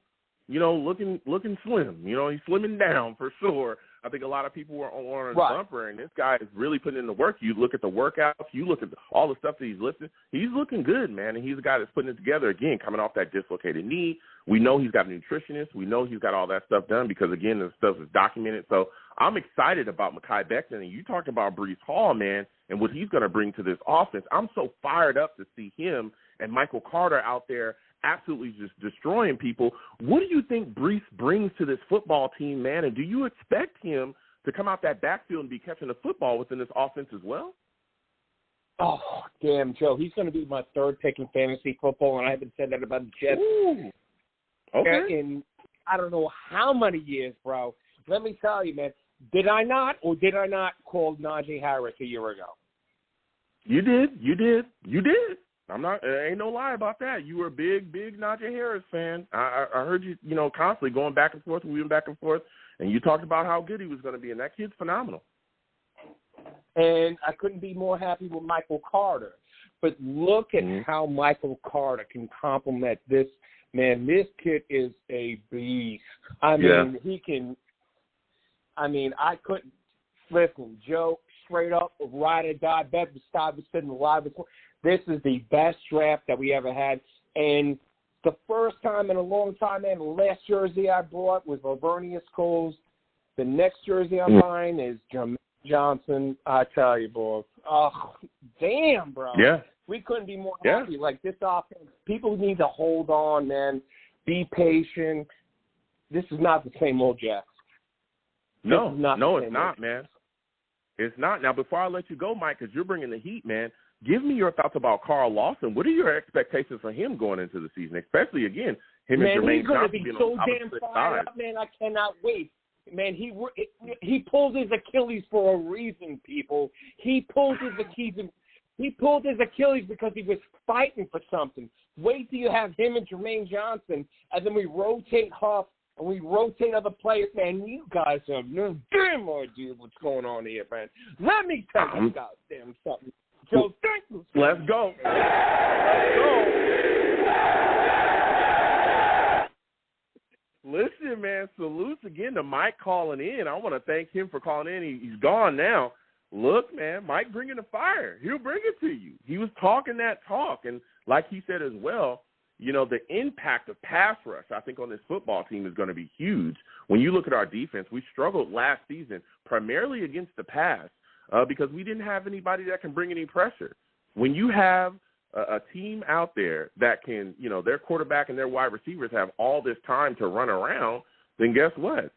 looking slim. He's slimming down for sure. I think a lot of people were on his bumper, and this guy is really putting in the work. You look at the workouts, you look at all the stuff that he's lifting. He's looking good, man, and he's a guy that's putting it together, again, coming off that dislocated knee. We know he's got a nutritionist. We know he's got all that stuff done because, again, the stuff is documented. So I'm excited about Mekhi Becton, and you talked about Breece Hall, man, and what he's going to bring to this offense. I'm so fired up to see him and Michael Carter out there absolutely just destroying people. What do you think Breece brings to this football team, man? And do you expect him to come out that backfield and be catching the football within this offense as well? Oh, damn, Joe. He's going to be my third pick in fantasy football, and I haven't said that about the Jets. Ooh. Okay. In I don't know how many years, bro. Let me tell you, man. Did I not call Najee Harris a year ago? You did. I'm not. Ain't no lie about that. You were a big Najee Harris fan. I heard you, constantly going back and forth. We went back and forth, and you talked about how good he was going to be, and that kid's phenomenal. And I couldn't be more happy with Michael Carter. But look at how Michael Carter can complement this man. This kid is a beast. I mean, he can. I mean, I couldn't listen, Joe. Straight up, ride or die. Bet was sitting alive. This is the best draft that we ever had. And the first time in a long time, man, the last jersey I bought was Lavernius Coles. The next jersey I'm buying is Jermaine Johnson. I tell you, boy. Oh, damn, bro. Yeah. We couldn't be more happy. Like, this offense, people need to hold on, man. Be patient. This is not the same old Jets. No, it's not, man. It's not. Now, before I let you go, Mike, because you're bringing the heat, man, give me your thoughts about Carl Lawson. What are your expectations for him going into the season, especially, again, him and Jermaine Johnson being on top of the side? Man, I cannot wait. Man, he pulled his Achilles for a reason, people. He pulled his Achilles because he was fighting for something. Wait till you have him and Jermaine Johnson, and then we rotate Huff, and we rotate other players, man. You guys have no damn idea what's going on here, man. Let me tell you goddamn something. Joe, thank you. Let's go. Listen, man, salutes again to Mike calling in. I want to thank him for calling in. He's gone now. Look, man, Mike bringing the fire. He'll bring it to you. He was talking that talk, and like he said as well, the impact of pass rush, I think, on this football team is going to be huge. When you look at our defense, we struggled last season primarily against the pass because we didn't have anybody that can bring any pressure. When you have a team out there that can, their quarterback and their wide receivers have all this time to run around, then guess what?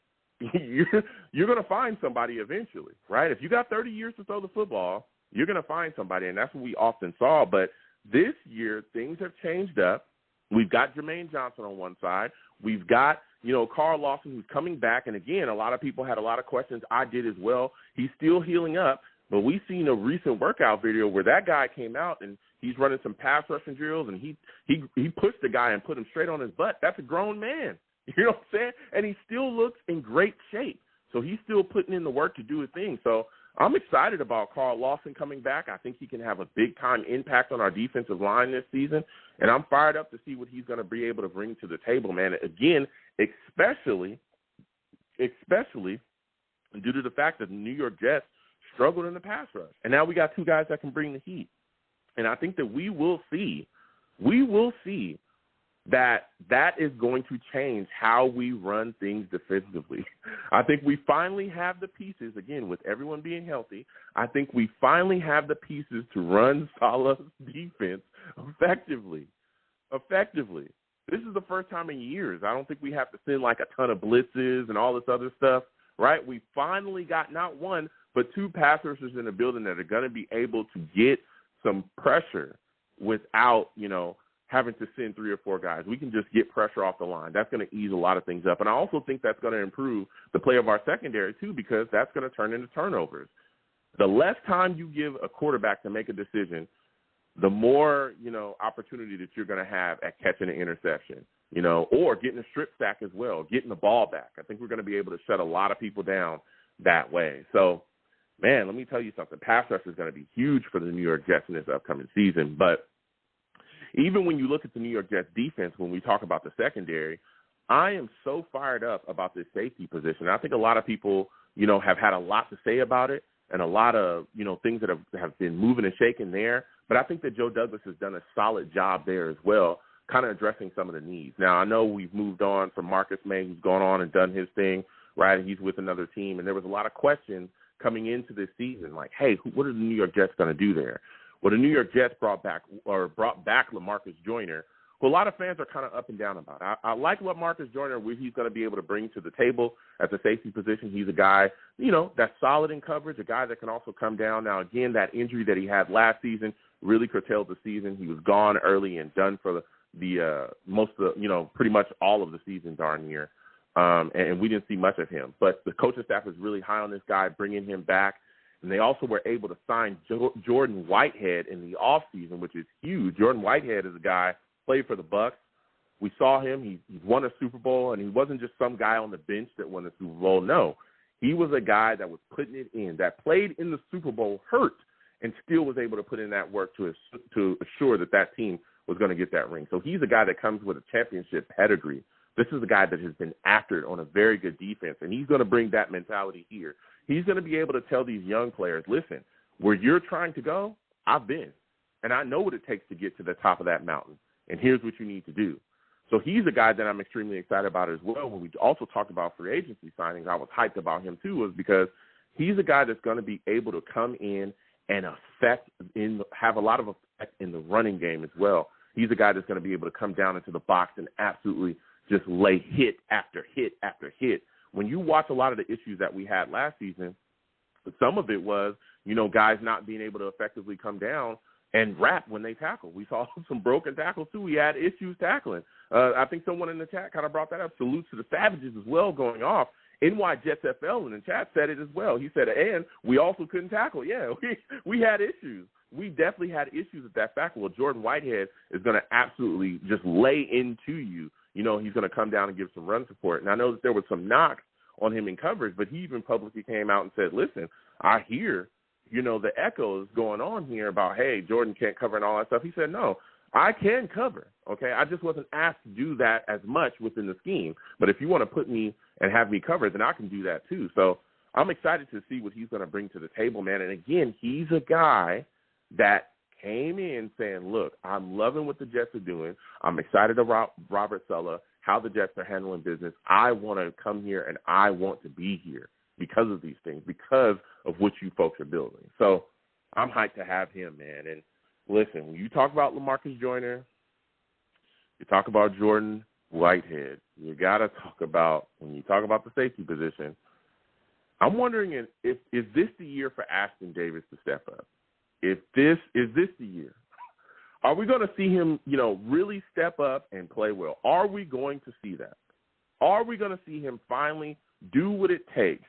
You're going to find somebody eventually, right? If you got 30 years to throw the football, you're going to find somebody, and that's what we often saw. But this year, things have changed up. We've got Jermaine Johnson on one side. We've got, Carl Lawson, who's coming back. And, again, a lot of people had a lot of questions. I did as well. He's still healing up. But we've seen a recent workout video where that guy came out and he's running some pass rushing drills, and he pushed the guy and put him straight on his butt. That's a grown man. You know what I'm saying? And he still looks in great shape. So he's still putting in the work to do his thing. So I'm excited about Carl Lawson coming back. I think he can have a big-time impact on our defensive line this season, and I'm fired up to see what he's going to be able to bring to the table, man. Again, especially due to the fact that the New York Jets struggled in the pass rush. And now we got two guys that can bring the heat. And I think that we will see that is going to change how we run things defensively. I think we finally have the pieces, again, with everyone being healthy, I think we finally have the pieces to run Salah's defense effectively. this is the first time in years. I don't think we have to send like a ton of blitzes and all this other stuff, right? We finally got not one, but two pass rushers in the building that are going to be able to get some pressure without, having to send 3 or 4 guys. We can just get pressure off the line. That's going to ease a lot of things up. And I also think that's going to improve the play of our secondary too, because that's going to turn into turnovers. The less time you give a quarterback to make a decision, the more, opportunity that you're going to have at catching an interception, or getting a strip sack as well, getting the ball back. I think we're going to be able to shut a lot of people down that way. So, man, let me tell you something. Pass rush is going to be huge for the New York Jets in this upcoming season. But even when you look at the New York Jets defense, when we talk about the secondary, I am so fired up about this safety position. I think a lot of people, have had a lot to say about it and a lot of, things that have been moving and shaking there. But I think that Joe Douglas has done a solid job there as well, kind of addressing some of the needs. Now, I know we've moved on from Marcus May, who's gone on and done his thing, right? He's with another team. And there was a lot of questions coming into this season, like, hey, what are the New York Jets going to do there? Well, the New York Jets brought back LaMarcus Joyner, who a lot of fans are kind of up and down about. I like LaMarcus Joyner, what he's going to be able to bring to the table at the safety position. He's a guy, that's solid in coverage, a guy that can also come down. Now, again, that injury that he had last season really curtailed the season. He was gone early and done for the most of the, pretty much all of the season darn near. And we didn't see much of him. But the coaching staff is really high on this guy, bringing him back. And they also were able to sign Jordan Whitehead in the offseason, which is huge. Jordan Whitehead is a guy, played for the Bucs. We saw him. He won a Super Bowl, and he wasn't just some guy on the bench that won the Super Bowl. No, he was a guy that was putting it in, that played in the Super Bowl hurt and still was able to put in that work to assure that team was going to get that ring. So he's a guy that comes with a championship pedigree. This is a guy that has been after it on a very good defense, and he's going to bring that mentality here. He's going to be able to tell these young players, listen, where you're trying to go, I've been, and I know what it takes to get to the top of that mountain, and here's what you need to do. So he's a guy that I'm extremely excited about as well. When we also talked about free agency signings, I was hyped about him too, was because he's a guy that's going to be able to come in and have a lot of effect in the running game as well. He's a guy that's going to be able to come down into the box and absolutely just lay hit after hit after hit. When you watch a lot of the issues that we had last season, some of it was, guys not being able to effectively come down and wrap when they tackle. We saw some broken tackles, too. We had issues tackling. I think someone in the chat kind of brought that up. Salutes to the Savages as well going off. NY Jets FL in the chat said it as well. He said, and we also couldn't tackle. Yeah, we had issues. We definitely had issues at that tackle. Well, Jordan Whitehead is going to absolutely just lay into you. He's going to come down and give some run support. And I know that there was some knocks on him in coverage, but he even publicly came out and said, listen, I hear, the echoes going on here about, hey, Jordan can't cover and all that stuff. He said, no, I can cover, okay? I just wasn't asked to do that as much within the scheme. But if you want to put me and have me covered, then I can do that too. So I'm excited to see what he's going to bring to the table, man. And, again, he's a guy that came in saying, look, I'm loving what the Jets are doing. I'm excited about Robert Saleh, how the Jets are handling business. I want to come here and I want to be here because of these things, because of what you folks are building. So I'm hyped to have him, man. And listen, when you talk about LaMarcus Joyner, you talk about Jordan Whitehead, you got to talk about, when you talk about the safety position, I'm wondering if is this the year for Ashtyn Davis to step up? Is this the year? Are we going to see him, really step up and play well? Are we going to see that? Are we going to see him finally do what it takes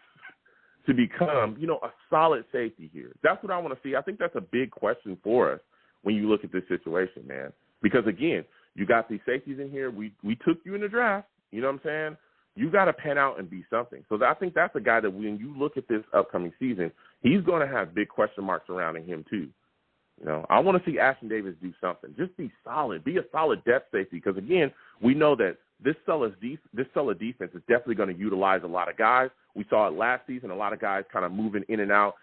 to become, a solid safety here? That's what I want to see. I think that's a big question for us when you look at this situation, man. Because, again, you got these safeties in here. We took you in the draft. You know what I'm saying? You got to pan out and be something. So I think that's a guy that when you look at this upcoming season, he's going to have big question marks surrounding him too. I want to see Ashtyn Davis do something. Just be solid. Be a solid depth safety because, again, we know that this Saleh defense is definitely going to utilize a lot of guys. We saw it last season, a lot of guys kind of moving in and out.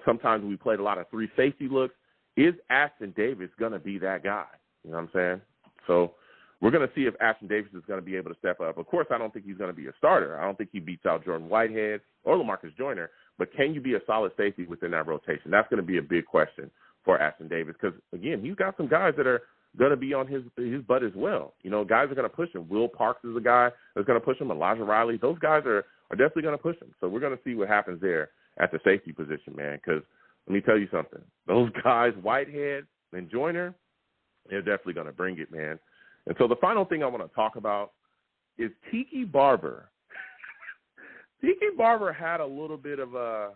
Sometimes we played a lot of 3 safety looks. Is Ashtyn Davis going to be that guy? You know what I'm saying? So we're going to see if Ashtyn Davis is going to be able to step up. Of course, I don't think he's going to be a starter. I don't think he beats out Jordan Whitehead or LaMarcus Joyner. But can you be a solid safety within that rotation? That's going to be a big question for Ashtyn Davis because, again, he's got some guys that are going to be on his butt as well. You know, guys are going to push him. Will Parks is a guy that's going to push him. Elijah Riley, those guys are definitely going to push him. So we're going to see what happens there at the safety position, man, because let me tell you something. Those guys, Whitehead and Joyner, they're definitely going to bring it, man. And so the final thing I want to talk about is Tiki Barber. Tiki Barber had a little bit of a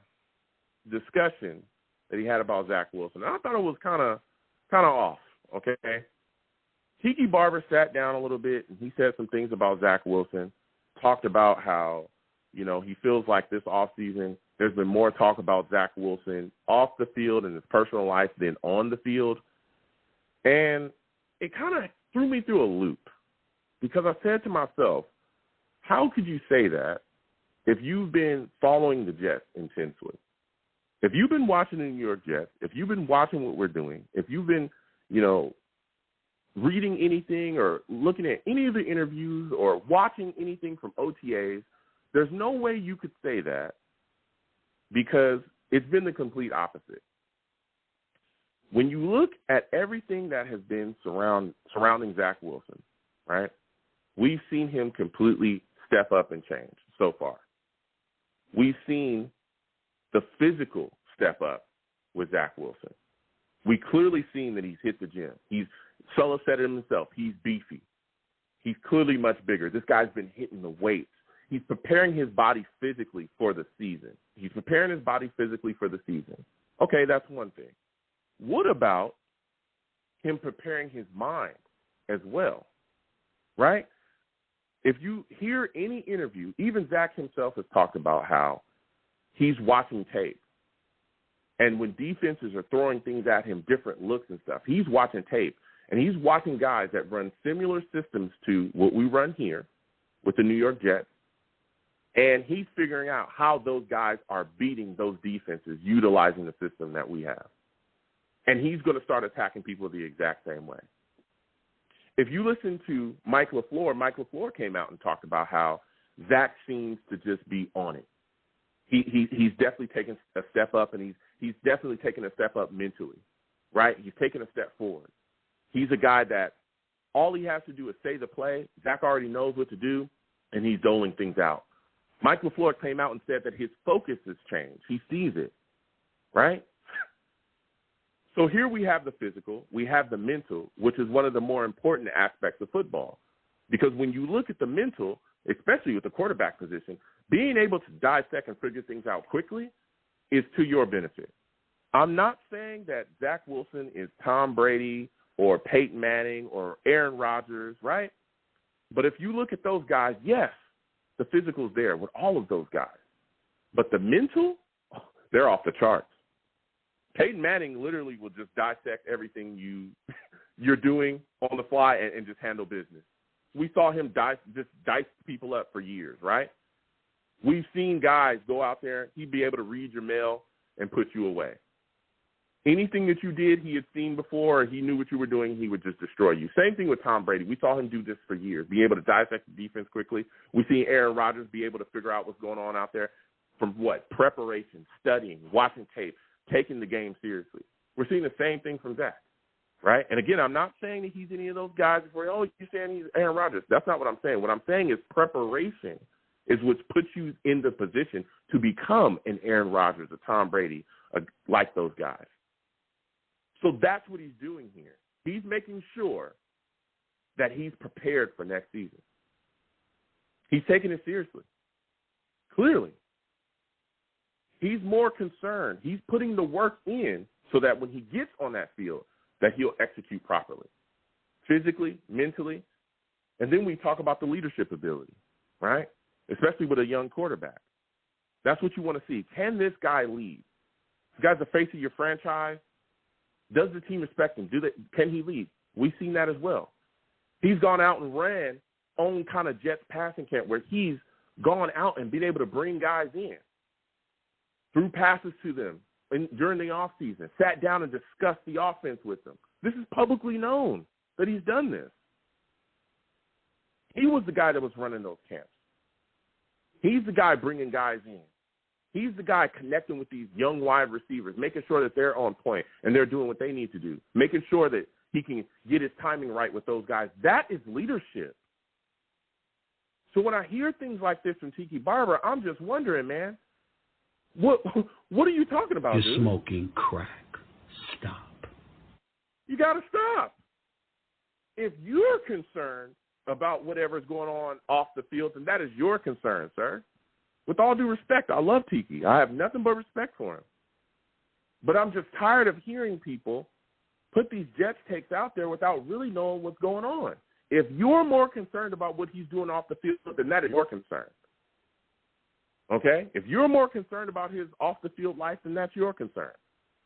discussion that he had about Zach Wilson. And I thought it was kind of off, okay? Tiki Barber sat down a little bit, and he said some things about Zach Wilson, talked about how, you know, he feels like this offseason there's been more talk about Zach Wilson off the field and his personal life than on the field. And it kind of threw me through a loop because I said to myself, how could you say that if you've been following the Jets intensely? If you've been watching the New York Jets, if you've been watching what we're doing, if you've been, you know, reading anything or looking at any of the interviews or watching anything from OTAs, there's no way you could say that because it's been the complete opposite. When you look at everything that has been surrounding Zach Wilson, right, we've seen him completely step up and change so far. We've seen the physical step up with Zach Wilson. We clearly seen that he's hit the gym. Sulla said it himself. He's beefy. He's clearly much bigger. This guy's been hitting the weights. He's preparing his body physically for the season. Okay, that's one thing. What about him preparing his mind as well, right? If you hear any interview, even Zach himself has talked about how he's watching tape. And when defenses are throwing things at him, different looks and stuff, he's watching tape. And he's watching guys that run similar systems to what we run here with the New York Jets. And he's figuring out how those guys are beating those defenses utilizing the system that we have. And he's going to start attacking people the exact same way. If you listen to Mike LaFleur came out and talked about how Zach seems to just be on it. He's definitely taken a step up, and he's definitely taken a step up mentally, right? He's taken a step forward. He's a guy that all he has to do is say the play. Zach already knows what to do, and he's doling things out. Mike LaFleur came out and said that his focus has changed. He sees it, right? So here we have the physical, we have the mental, which is one of the more important aspects of football. Because when you look at the mental, especially with the quarterback position, being able to dissect and figure things out quickly is to your benefit. I'm not saying that Zach Wilson is Tom Brady or Peyton Manning or Aaron Rodgers, right? But if you look at those guys, yes, the physical's there with all of those guys. But the mental, they're off the charts. Peyton Manning literally will just dissect everything you're doing on the fly and just handle business. We saw him dice people up for years, right? We've seen guys go out there, he'd be able to read your mail and put you away. Anything that you did, he had seen before, or he knew what you were doing, he would just destroy you. Same thing with Tom Brady. We saw him do this for years, be able to dissect the defense quickly. We've seen Aaron Rodgers be able to figure out what's going on out there from what? Preparation, studying, watching tape, taking the game seriously. We're seeing the same thing from Zach, right? And again, I'm not saying that he's any of those guys where, you're saying he's Aaron Rodgers. That's not what I'm saying. What I'm saying is preparation is what puts you in the position to become an Aaron Rodgers, a Tom Brady, like those guys. So that's what he's doing here. He's making sure that he's prepared for next season. He's taking it seriously. Clearly. He's more concerned. He's putting the work in so that when he gets on that field, that he'll execute properly, physically, mentally. And then we talk about the leadership ability, right? Especially with a young quarterback. That's what you want to see. Can this guy lead? This guy's the face of your franchise. Does the team respect him? Can he lead? We've seen that as well. He's gone out and ran on kind of Jets passing camp where he's gone out and been able to bring guys in, threw passes to them during the offseason, sat down and discussed the offense with them. This is publicly known that he's done this. He was the guy that was running those camps. He's the guy bringing guys in. He's the guy connecting with these young wide receivers, making sure that they're on point and they're doing what they need to do, making sure that he can get his timing right with those guys. That is leadership. So when I hear things like this from Tiki Barber, I'm just wondering, man, what are you talking about, You're dude? smoking crack. Stop. You got to stop. If you're concerned about whatever's going on off the field, then that is your concern, sir. With all due respect, I love Tiki. I have nothing but respect for him. But I'm just tired of hearing people put these Jets takes out there without really knowing what's going on. If you're more concerned about what he's doing off the field, then that is your concern. Okay? If you're more concerned about his off-the-field life, then that's your concern.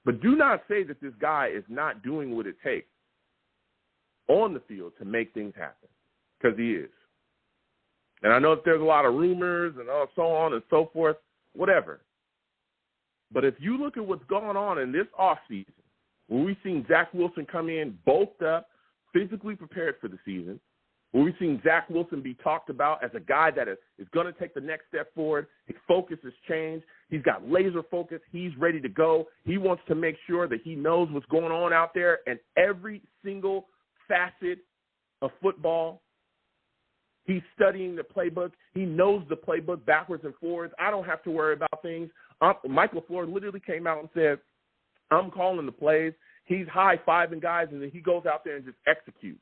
But do not say that this guy is not doing what it takes on the field to make things happen, because he is. And I know that there's a lot of rumors and so on and so forth, whatever. But if you look at what's going on in this offseason, where we've seen Zach Wilson come in bulked up, physically prepared for the season, where we've seen Zach Wilson be talked about as a guy that is going to take the next step forward. His focus has changed. He's got laser focus. He's ready to go. He wants to make sure that he knows what's going on out there and every single facet of football. He's studying the playbook. He knows the playbook backwards and forwards. I don't have to worry about things. Mike LaFleur literally came out and said, I'm calling the plays. He's high-fiving guys, and then he goes out there and just executes.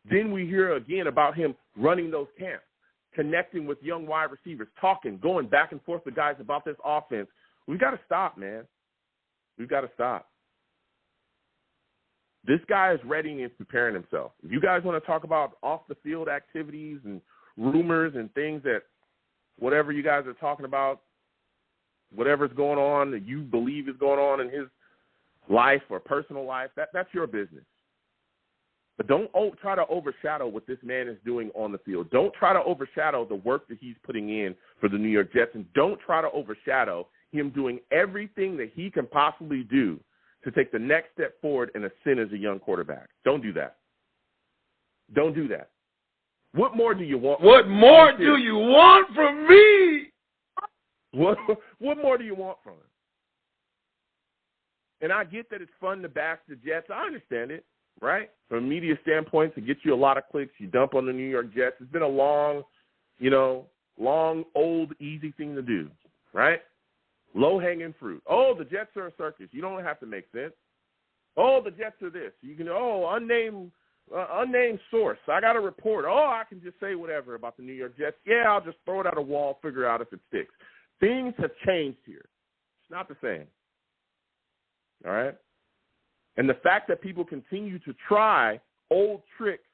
Then we hear again about him running those camps, connecting with young wide receivers, talking, going back and forth with guys about this offense. We've got to stop, man. We've got to stop. This guy is ready and preparing himself. If you guys want to talk about off-the-field activities and rumors and things that whatever you guys are talking about, whatever's going on that you believe is going on in his life or personal life, that's your business. But don't try to overshadow what this man is doing on the field. Don't try to overshadow the work that he's putting in for the New York Jets, and don't try to overshadow him doing everything that he can possibly do to take the next step forward and ascend as a young quarterback. Don't do that. Don't do that. What more do you want? What more do you want from me? What more do you want from him? And I get that it's fun to bash the Jets. I understand it, right? From a media standpoint, to get you a lot of clicks, you dump on the New York Jets. It's been a long, old, easy thing to do, right? Low-hanging fruit. Oh, the Jets are a circus. You don't have to make sense. Oh, the Jets are this. You can, unnamed source. I got a report. Oh, I can just say whatever about the New York Jets. Yeah, I'll just throw it at a wall, figure out if it sticks. Things have changed here. It's not the same. All right? And the fact that people continue to try old tricks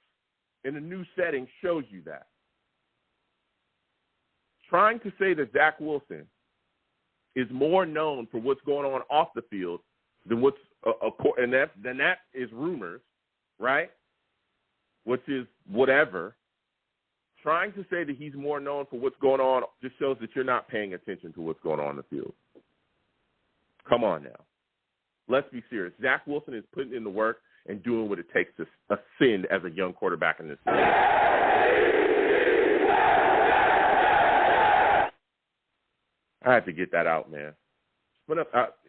in a new setting shows you that. Trying to say that Zach Wilson is more known for what's going on off the field than that is rumors, right? Which is whatever. Trying to say that he's more known for what's going on just shows that you're not paying attention to what's going on in the field. Come on now. Let's be serious. Zach Wilson is putting in the work and doing what it takes to ascend as a young quarterback in this league. I had to get that out, man. But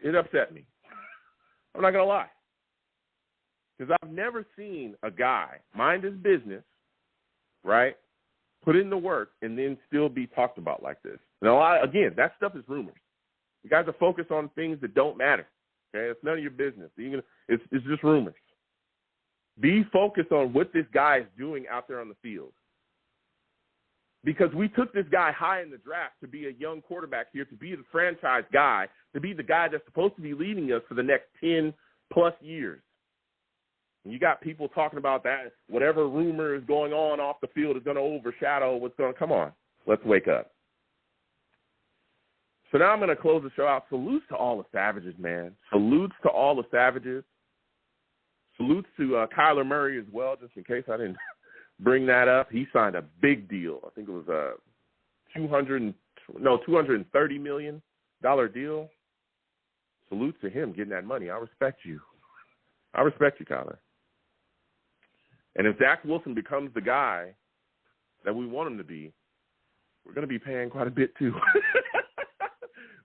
it upset me. I'm not going to lie. Because I've never seen a guy mind his business, right, put in the work, and then still be talked about like this. And again, that stuff is rumors. You guys are focused on things that don't matter. Okay, it's none of your business. It's just rumors. Be focused on what this guy is doing out there on the field. Because we took this guy high in the draft to be a young quarterback here, to be the franchise guy, to be the guy that's supposed to be leading us for the next 10-plus years. And you got people talking about that, whatever rumor is going on off the field is going to overshadow what's going to come on. Let's wake up. So now I'm going to close the show out. Salutes to all the Savages, man. Salutes to all the Savages. Salutes to Kyler Murray as well, just in case I didn't bring that up. He signed a big deal. I think it was a $230 million deal. Salute to him getting that money. I respect you. I respect you, Kyler. And if Zach Wilson becomes the guy that we want him to be, we're going to be paying quite a bit too.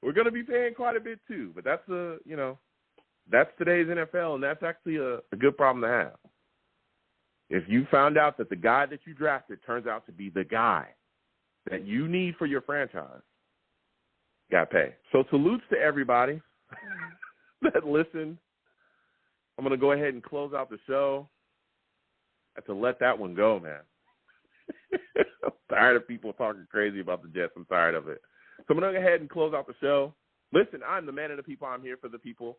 We're going to be paying quite a bit too. But that's That's today's NFL, and that's actually a good problem to have. If you found out that the guy that you drafted turns out to be the guy that you need for your franchise, got to pay. So salutes to everybody that listened. I'm going to go ahead and close out the show. I have to let that one go, man. I'm tired of people talking crazy about the Jets. I'm tired of it. So I'm going to go ahead and close out the show. Listen, I'm the man of the people. I'm here for the people.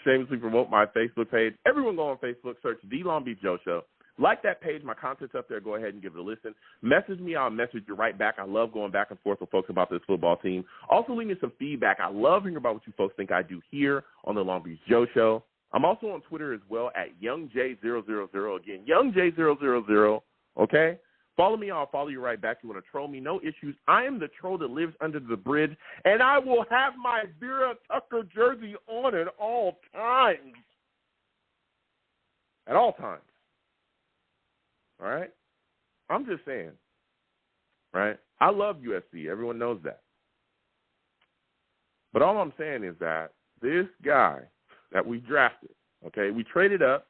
Shamelessly promote my Facebook page. Everyone go on Facebook, search The Long Beach Joe Show. Like that page. My content's up there. Go ahead and give it a listen. Message me. I'll message you right back. I love going back and forth with folks about this football team. Also, leave me some feedback. I love hearing about what you folks think I do here on the Long Beach Joe Show. I'm also on Twitter as well at YoungJ000. Again, YoungJ000. Okay? Follow me. I'll follow you right back. You want to troll me? No issues. I am the troll that lives under the bridge, and I will have my Vera Tucker jersey on at all times. At all times. All right? I'm just saying. Right? I love USC. Everyone knows that. But all I'm saying is that this guy that we drafted, okay, we traded up.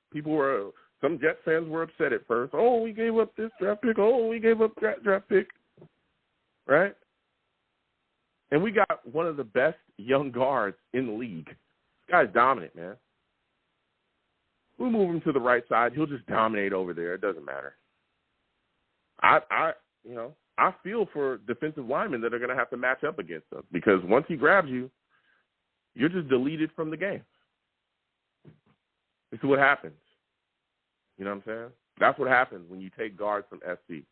Some Jets fans were upset at first. Oh, we gave up this draft pick. Oh, we gave up that draft pick. Right? And we got one of the best young guards in the league. This guy's dominant, man. We'll move him to the right side. He'll just dominate over there. It doesn't matter. I feel for defensive linemen that are going to have to match up against us because once he grabs you, you're just deleted from the game. This is what happens. You know what I'm saying? That's what happens when you take guards from SC.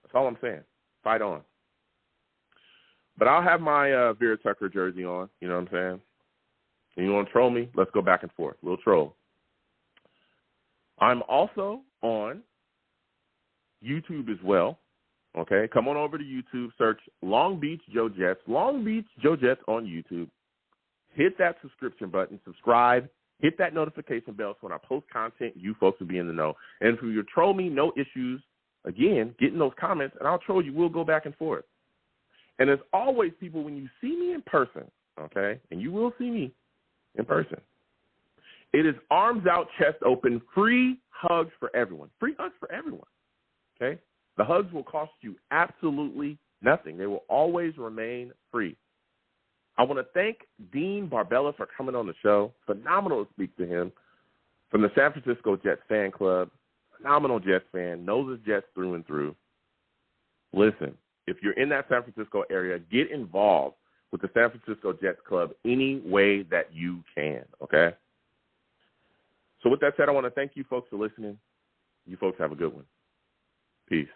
That's all I'm saying. Fight on. But I'll have my Vera Tucker jersey on. You know what I'm saying? And you want to troll me? Let's go back and forth. We'll troll. I'm also on YouTube as well. Okay? Come on over to YouTube. Search Long Beach Joe Jets. Long Beach Joe Jets on YouTube. Hit that subscription button. Subscribe. Hit that notification bell so when I post content, you folks will be in the know. And if you troll me, no issues. Again, get in those comments, and I'll troll you. We'll go back and forth. And as always, people, when you see me in person, okay, and you will see me in person, it is arms out, chest open, free hugs for everyone. Free hugs for everyone, okay? The hugs will cost you absolutely nothing. They will always remain free. I want to thank Dean Barbella for coming on the show. Phenomenal to speak to him from the San Francisco Jets fan club. Phenomenal Jets fan, knows his Jets through and through. Listen, if you're in that San Francisco area, get involved with the San Francisco Jets club any way that you can, okay? So with that said, I want to thank you folks for listening. You folks have a good one. Peace.